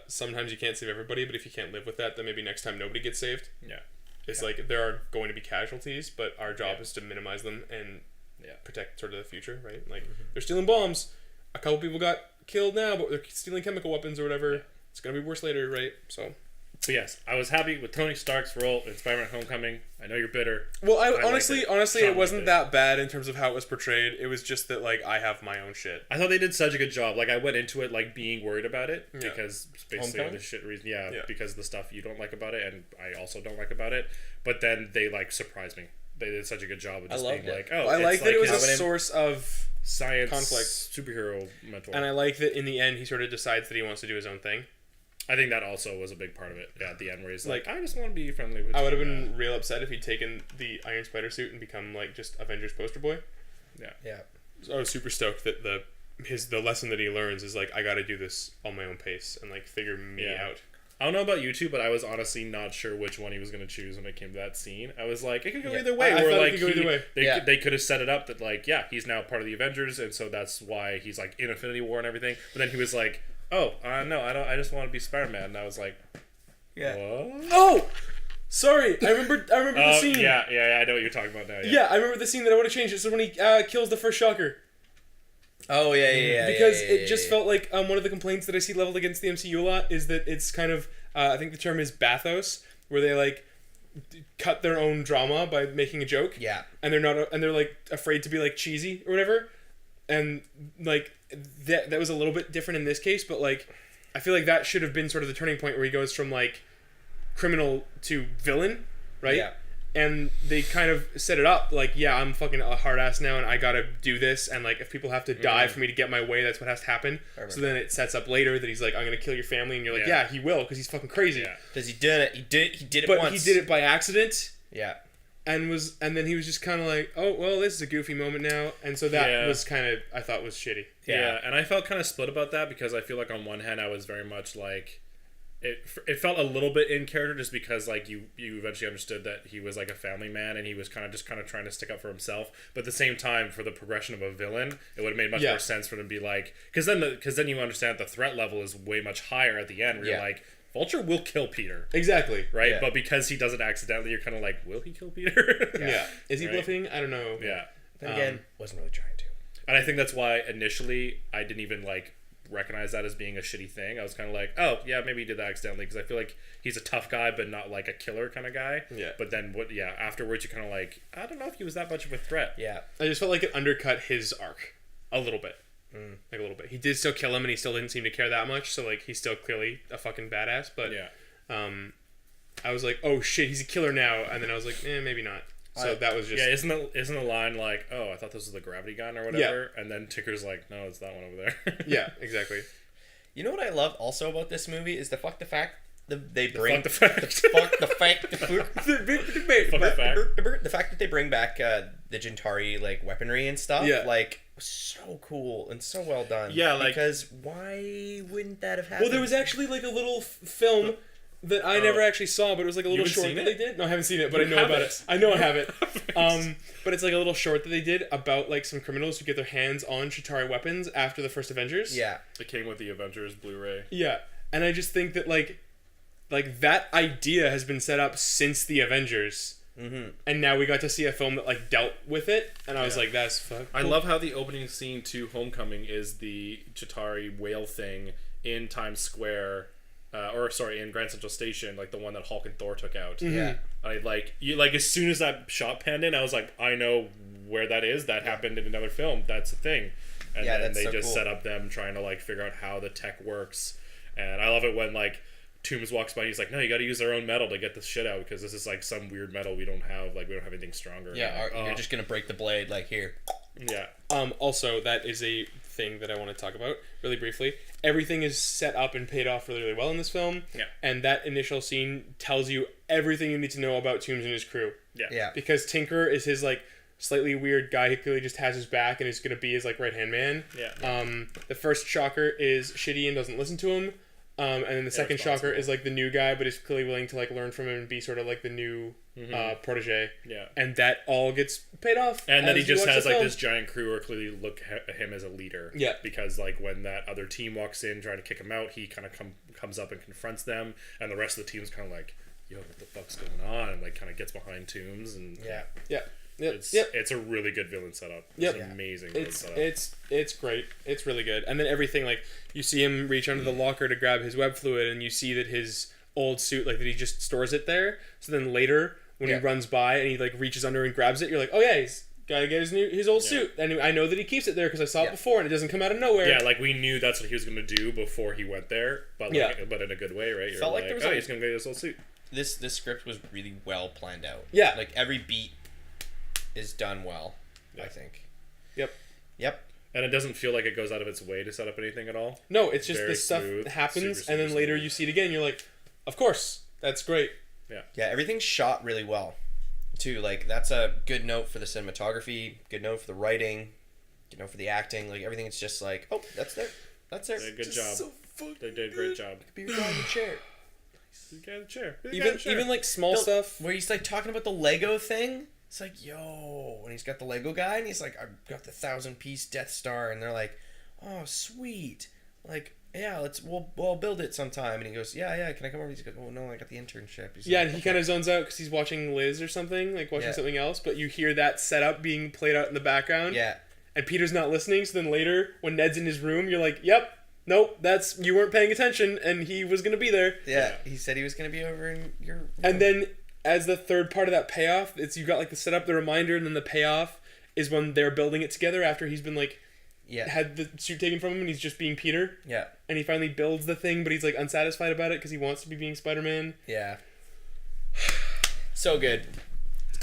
sometimes you can't save everybody, but if you can't live with that, then maybe next time nobody gets saved. Yeah. It's like there are going to be casualties, but our job is to minimize them and protect sort of the future, right? Like, they're stealing bombs. A couple people got killed now, but they're stealing chemical weapons or whatever. Yeah. It's gonna be worse later, right? So yes, I was happy with Tony Stark's role in Spider-Man Homecoming. I know you're bitter. Well, honestly, Sean it wasn't liked that bad in terms of how it was portrayed. It was just that, like, I have my own shit. I thought they did such a good job. Like, I went into it, like, being worried about it Yeah. because basically Homecoming? the shit reason. Yeah, because the stuff you don't like about it, and I also don't like about it. But then they, like, surprised me. They did such a good job of just being like, oh, I like that it was a his source of science conflict. superhero mentor. And I like that in the end he sort of decides that he wants to do his own thing. I think that also was a big part of it. Yeah, at the end where he's like, I just want to be friendly with I would have been real upset if he'd taken the Iron Spider suit and become like just Avengers poster boy. Yeah. So I was super stoked that the lesson that he learns is like, I got to do this on my own pace and like figure me out. I don't know about you two, but I was honestly not sure which one he was going to choose when it came to that scene. I was like, it could go either way. I thought it could go either way. They could have set it up that like, he's now part of the Avengers, and so that's why he's like in Infinity War and everything. But then he was like, no, I don't. I just want to be Spider-Man. And I was like, what? Oh, sorry. I remember the scene. Yeah. I know what you're talking about now. Yeah, I remember the scene that I would have changed. It so when he kills the first Shocker. Oh yeah. Because it just felt like one of the complaints that I see leveled against the MCU a lot is that it's kind of I think the term is bathos, where they like cut their own drama by making a joke. Yeah. And they're like afraid to be like cheesy or whatever, and like that was a little bit different in this case, but like I feel like that should have been sort of the turning point where he goes from like criminal to villain, right? Yeah. And they kind of set it up like, I'm fucking a hard ass now and I gotta do this, and like if people have to die for me to get my way, that's what has to happen. So then it sets up later that he's like, I'm gonna kill your family, and you're like, he will, because he's fucking crazy. Because he did it. He did it but once. He did it by accident. Yeah. And then he was just kind of like, oh well, this is a goofy moment now, and so that was kind of, I thought, was shitty. Yeah, and I felt kind of split about that because I feel like on one hand I was very much like, it felt a little bit in character just because like you eventually understood that he was like a family man and he was kind of trying to stick up for himself, but at the same time for the progression of a villain it would have made much more sense for him to be like, because then you understand the threat level is way much higher at the end where you're like, Vulture will kill Peter. Exactly. Right? But because he does it accidentally, you're kind of like, will he kill Peter? Is he bluffing? I don't know. Yeah. Then again, wasn't really trying to. And I think that's why initially I didn't even like recognize that as being a shitty thing. I was kind of like, oh yeah, maybe he did that accidentally, because I feel like he's a tough guy but not like a killer kind of guy. But then afterwards you're kind of like, I don't know if he was that much of a threat. I just felt like it undercut his arc a little bit. Like a little bit. He did still kill him and he still didn't seem to care that much, so like he's still clearly a fucking badass, but I was like, oh shit, he's a killer now, and then I was like, maybe not. So that was just... Yeah, isn't the line like, oh, I thought this was the gravity gun or whatever? And then Ticker's like, no, it's that one over there. Yeah, exactly. You know what I love also about this movie is the fact that they bring... The fact that they bring back the Gentari like weaponry and stuff. Yeah. Like, so cool and so well done. Yeah, like... Because why wouldn't that have happened? Well, there was actually like a little film that I never actually saw, but it was like a little haven't short seen that it? they did. No, I haven't seen it, but I You know have about it. it. I know I have it. But it's like a little short that they did about like some criminals who get their hands on Chitauri weapons after the first Avengers. Yeah. It came with the Avengers Blu-ray. Yeah, and I just think that like that idea has been set up since the Avengers. Mm-hmm. And now we got to see a film that like dealt with it, and I was like, "That's fuck." I love how the opening scene to Homecoming is the Chitauri whale thing in Times Square, in Grand Central Station, like the one that Hulk and Thor took out. Yeah. I as soon as that shot panned in, I was like, I know where that is. That happened in another film. That's the thing. And Yeah, then that's they so just cool. set up them trying to like figure out how the tech works. And I love it when like Toombs walks by and he's like, no, you got to use their own metal to get this shit out because this is like some weird metal we don't have. Like we don't have anything stronger. Yeah. And I'm like, You're just gonna break the blade like here. yeah. Also, that is a thing that I want to talk about really briefly. Everything is set up and paid off really, really well in this film. Yeah. And that initial scene tells you everything you need to know about Toombs and his crew. Yeah. Yeah. Because Tinker is his like slightly weird guy who clearly just has his back and is gonna be his like right hand man. Yeah. The first Shocker is shitty and doesn't listen to him. And then the second Shocker is like the new guy, but is clearly willing to like learn from him and be sort of like the new protege. Yeah. And that all gets paid off. And then he as you just watch has the like film. this giant crew who clearly look at him as a leader. Yeah. Because like when that other team walks in trying to kick him out, he kind of comes up and confronts them, and the rest of the team's kind of like, "Yo, what the fuck's going on?" And like kind of gets behind Toombs, and Yeah. Yeah. Yep. it's a really good villain setup. Yep. It's an amazing villain setup. It's great. It's really good. And then everything, like you see him reach under the locker to grab his web fluid, and you see that his old suit, like that he just stores it there. So then later when he runs by and he like reaches under and grabs it, you're like, oh yeah, he's gotta get his old suit. And I know that he keeps it there because I saw it before and it doesn't come out of nowhere. Yeah, like we knew that's what he was gonna do before he went there, but like, but in a good way, right? You're Felt like there was oh, a- he's gonna get his old suit. This script was really well planned out. Yeah. Like every beat is done well. I think. Yep. Yep. And it doesn't feel like it goes out of its way to set up anything at all. No, it's just Very this stuff smooth, happens, super, and then super later smooth. you see it again. And you're like, of course, that's great. Yeah, everything's shot really well, too. Like that's a good note for the cinematography, good note for the writing, good note for the acting. Like everything is just like, oh, that's there, that's there. They did a good job. They did a great job. Be your guy in the chair. You got a chair. You got a chair. Even like small stuff. Where he's like talking about the Lego thing. It's like, yo, and he's got the Lego guy, and he's like, I've got the 1,000-piece Death Star, and they're like, oh, sweet, like, yeah, we'll build it sometime. And he goes, yeah, can I come over? He's like, oh no, I got the internship. He's Yeah, like, and he "Okay." kind of zones out because he's watching Liz or something, like watching Yeah. something else. But you hear that setup being played out in the background. Yeah, And Peter's not listening. So then later, when Ned's in his room, you're like, "Yep, nope, you weren't paying attention, and he was gonna be there." yeah. He said he was gonna be over in your. And then, as the third part of that payoff, it's you've got like the setup, the reminder, and then the payoff is when they're building it together after he's been like yeah, had the suit taken from him and he's just being Peter. yeah, And he finally builds the thing, but he's like unsatisfied about it because he wants to be being Spider-Man. yeah. So good.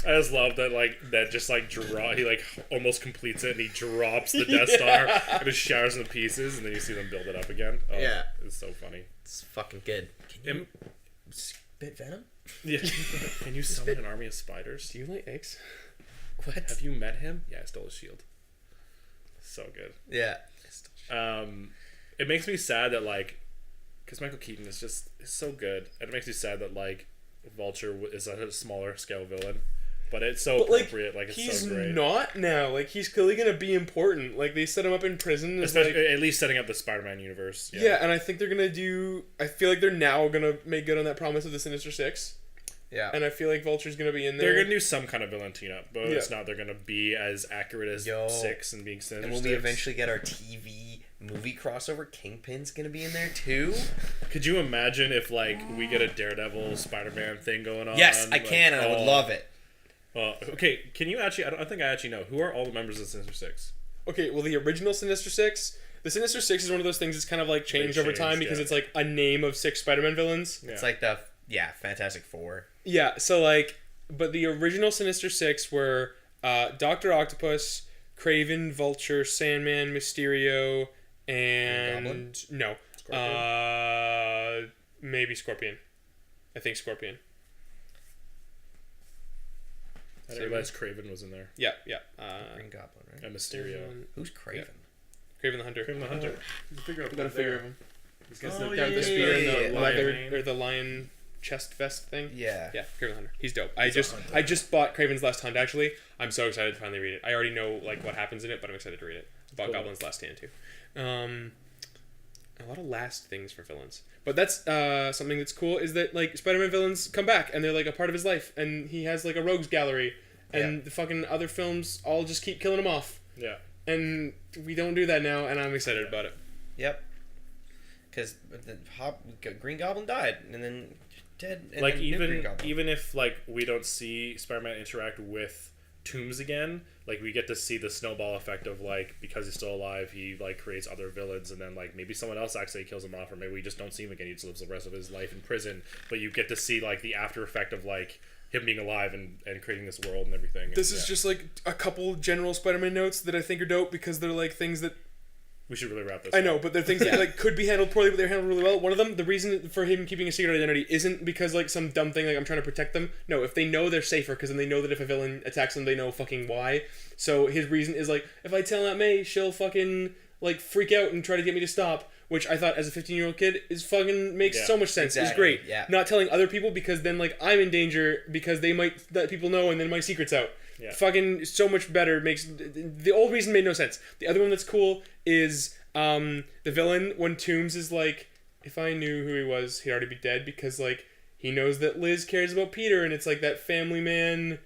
I just love that, like, that just, like, he, like, almost completes it, and he drops the Death Star, and just shatters into pieces, and then you see them build it up again. Oh, Yeah. It's so funny. It's fucking good. Im- Spit venom. yeah. Can you summon an army of spiders? Do you like eggs? What? Have you met him? Yeah, I stole his shield. So good. Yeah. It makes me sad that, like, because Michael Keaton is so good, and it makes me sad that, like, Vulture is a smaller scale villain. But it's so appropriate, like, it's he's so great. not now. Like, he's clearly gonna be important. Like, they set him up in prison. As, Especially, like, at least setting up the Spider-Man universe. yeah, and I think they're gonna do. I feel like they're now gonna make good on that promise of the Sinister Six, Yeah. and I feel like Vulture's gonna be in there. They're gonna do some kind of villain tune-up, but it's Yeah. not. They're gonna be as accurate as Yo. 6 and being Sinister And will we Six. eventually get our TV movie crossover? Kingpin's gonna be in there too. Could you imagine if, like, we get a Daredevil Spider-Man thing going on? Yes, I Like, can, and I would love it. Okay, can you actually? I don't think I actually know who are all the members of Sinister Six. Okay, well, the original Sinister Six. The Sinister Six is one of those things that's kind of like changed over time changed, because yeah. it's like a name of 6 Spider-Man villains. It's like the Fantastic Four. Yeah, so like, but the original Sinister Six were Doctor Octopus, Kraven, Vulture, Sandman, Mysterio, and no, maybe Scorpion. I think Scorpion. I didn't realize Kraven was in there. Yeah. Green Goblin, right? And Mysterio. Who's Craven? Kraven the Hunter. Kraven the Hunter. He's a figure Got a figure of him. He's got Oh, the yeah, The yeah, spear yeah, and the yeah. leather or the lion chest vest thing. Yeah. Yeah, Kraven the Hunter. He's dope. I just bought Kraven's Last Hunt, actually. I'm so excited to finally read it. I already know, like, what happens in it, but I'm excited to read it. I bought Goblin's Last Stand, too. A lot of last things for villains. But that's something that's cool, is that, like, Spider-Man villains come back, and they're, like, a part of his life, and he has, like, a rogues gallery, and the fucking other films all just keep killing him off. Yeah. And we don't do that now, and I'm excited about it. Yep. Because Green Goblin died, and then dead. And Like, then new Green Goblin. even if, like, we don't see Spider-Man interact with Tooms again, like, we get to see the snowball effect of, like, because he's still alive, he, like, creates other villains, and then, like, maybe someone else actually kills him off, or maybe we just don't see him again, he just lives the rest of his life in prison, but you get to see, like, the after effect of, like, him being alive and creating this world and everything. This is just, like, a couple general Spider-Man notes that I think are dope, because they're, like, things that... We should really wrap this I up. know, but they're things that, like, could be handled poorly, but they're handled really well. One of them, the reason for him keeping a secret identity isn't because, like, some dumb thing, like, I'm trying to protect them. No, if they know, they're safer, because then they know that if a villain attacks them, they know fucking why. So his reason is, like, if I tell Aunt May, she'll fucking, like, freak out and try to get me to stop, which I thought as a 15-year-old kid is fucking makes so much sense. It's great. Yeah. Not telling other people, because then, like, I'm in danger because they might let people know and then my secret's out. Yeah. Fucking so much better. Makes the old reason made no sense. The other one that's cool is the villain when Tooms is like, if I knew who he was, he'd already be dead, because, like, he knows that Liz cares about Peter, and it's like that family man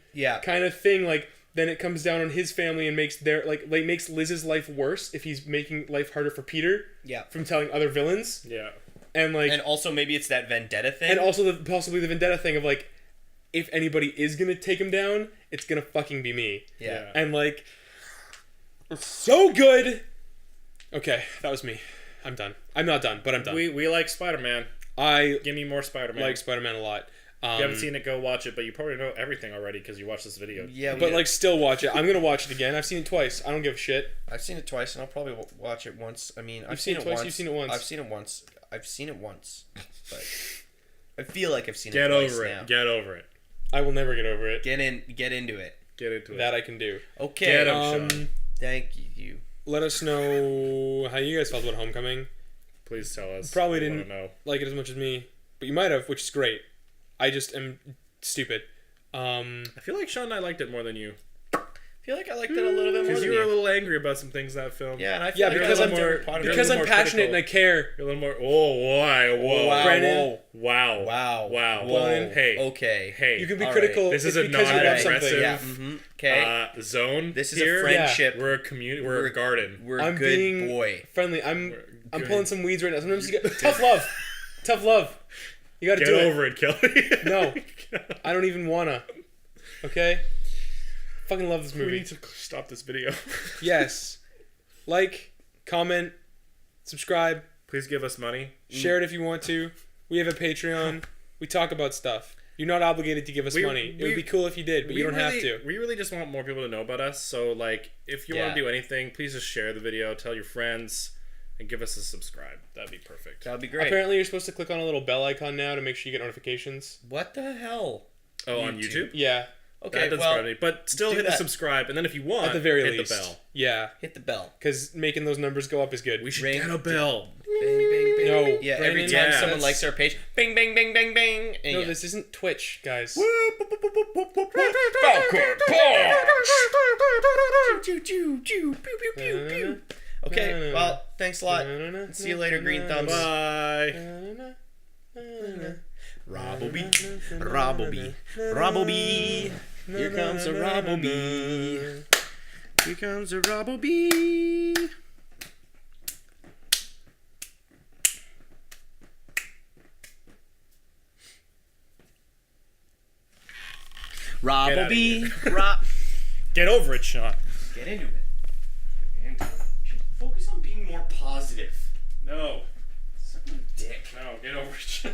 kind of thing. Like, then it comes down on his family and makes their makes Liz's life worse if he's making life harder for Peter. Yeah. From telling other villains. Yeah. And, like, and also maybe it's that vendetta thing. and also possibly the vendetta thing of, like, if anybody is gonna take him down, it's gonna fucking be me. Yeah. And, like, it's so good. Okay, that was me. I'm done. I'm not done, but I'm done. We like Spider-Man. I Give me more Spider-Man. like Spider-Man a lot. If you haven't seen it, go watch it, but you probably know everything already because you watched this video. Yeah, but, like, still watch it. I'm gonna watch it again. I've seen it twice. I don't give a shit. I've seen it twice, and I'll probably watch it once. I mean, You've seen it twice, once. you've seen it once. I've seen it once. I've seen it once, but I feel like I've seen Get it twice over it. now. Get over it. I will never get over it. Get into it. Get into it. That I can do. Okay. Get 'em, Sean. Thank you. Let us know how you guys felt about Homecoming. Please tell us. Probably We didn't wanna know. like it as much as me, but you might have, which is great. I just am stupid. I feel like Sean and I liked it more than you. I feel like I liked it a little bit more Because than you were a little angry about some things in that film. Yeah, and I feel Yeah, like because I I'm liked more- every part of it. because a I'm little more passionate critical. and I care. You're a little more. Oh, why? Whoa. Wow. Brandon. Wow. Wow. Wow. Whoa. Hey. Okay. Hey. You can be All critical. This is it's a because you love non-aggressive- something. Yeah. Mm-hmm. Okay. Zone. This is here. a friendship. We're a community. We're a garden. We're I'm a good being boy. friendly. I'm good. pulling some weeds right now. Sometimes you get tough love. Tough love. You got to Get do over it, Kelly. No. I don't even wanna. Okay. Fucking love this We movie. need to stop this video. Yes. Like, comment, subscribe, Please give us money. share it if you want to. We have a Patreon. We talk about stuff. You're not obligated to give us money. It would be cool if you did, but you don't have to. We really just want more people to know about us. So, like, if you want Yeah. to do anything, please just share the video, tell your friends, and give us a subscribe. That'd be perfect. That would be great. Apparently, you're supposed to click on a little bell icon now to make sure you get notifications. What the hell? Oh, on YouTube? Yeah, Okay, That doesn't well, surprise me. But still do hit the that. subscribe, and then if you want, at the very hit least. the bell. Yeah, hit the bell. because making those numbers go up is good. We should Ring. get a bell. Bing, bing, bing. No, Yeah, Brandon, every time yeah, someone that's- likes our page, bing, bing, bing, bing, bing. And No, yeah. this isn't Twitch, guys. Okay, well, thanks a lot. See you later, Green Thumbs. Bye. Robbleby, Robbleby, Robbleby. Here comes a Robbleby. Here comes a Robbleby. Robbleby, Get over it, Sean. Get into it. We should focus on being more positive. No. Suck my dick. No, get over it, Sean.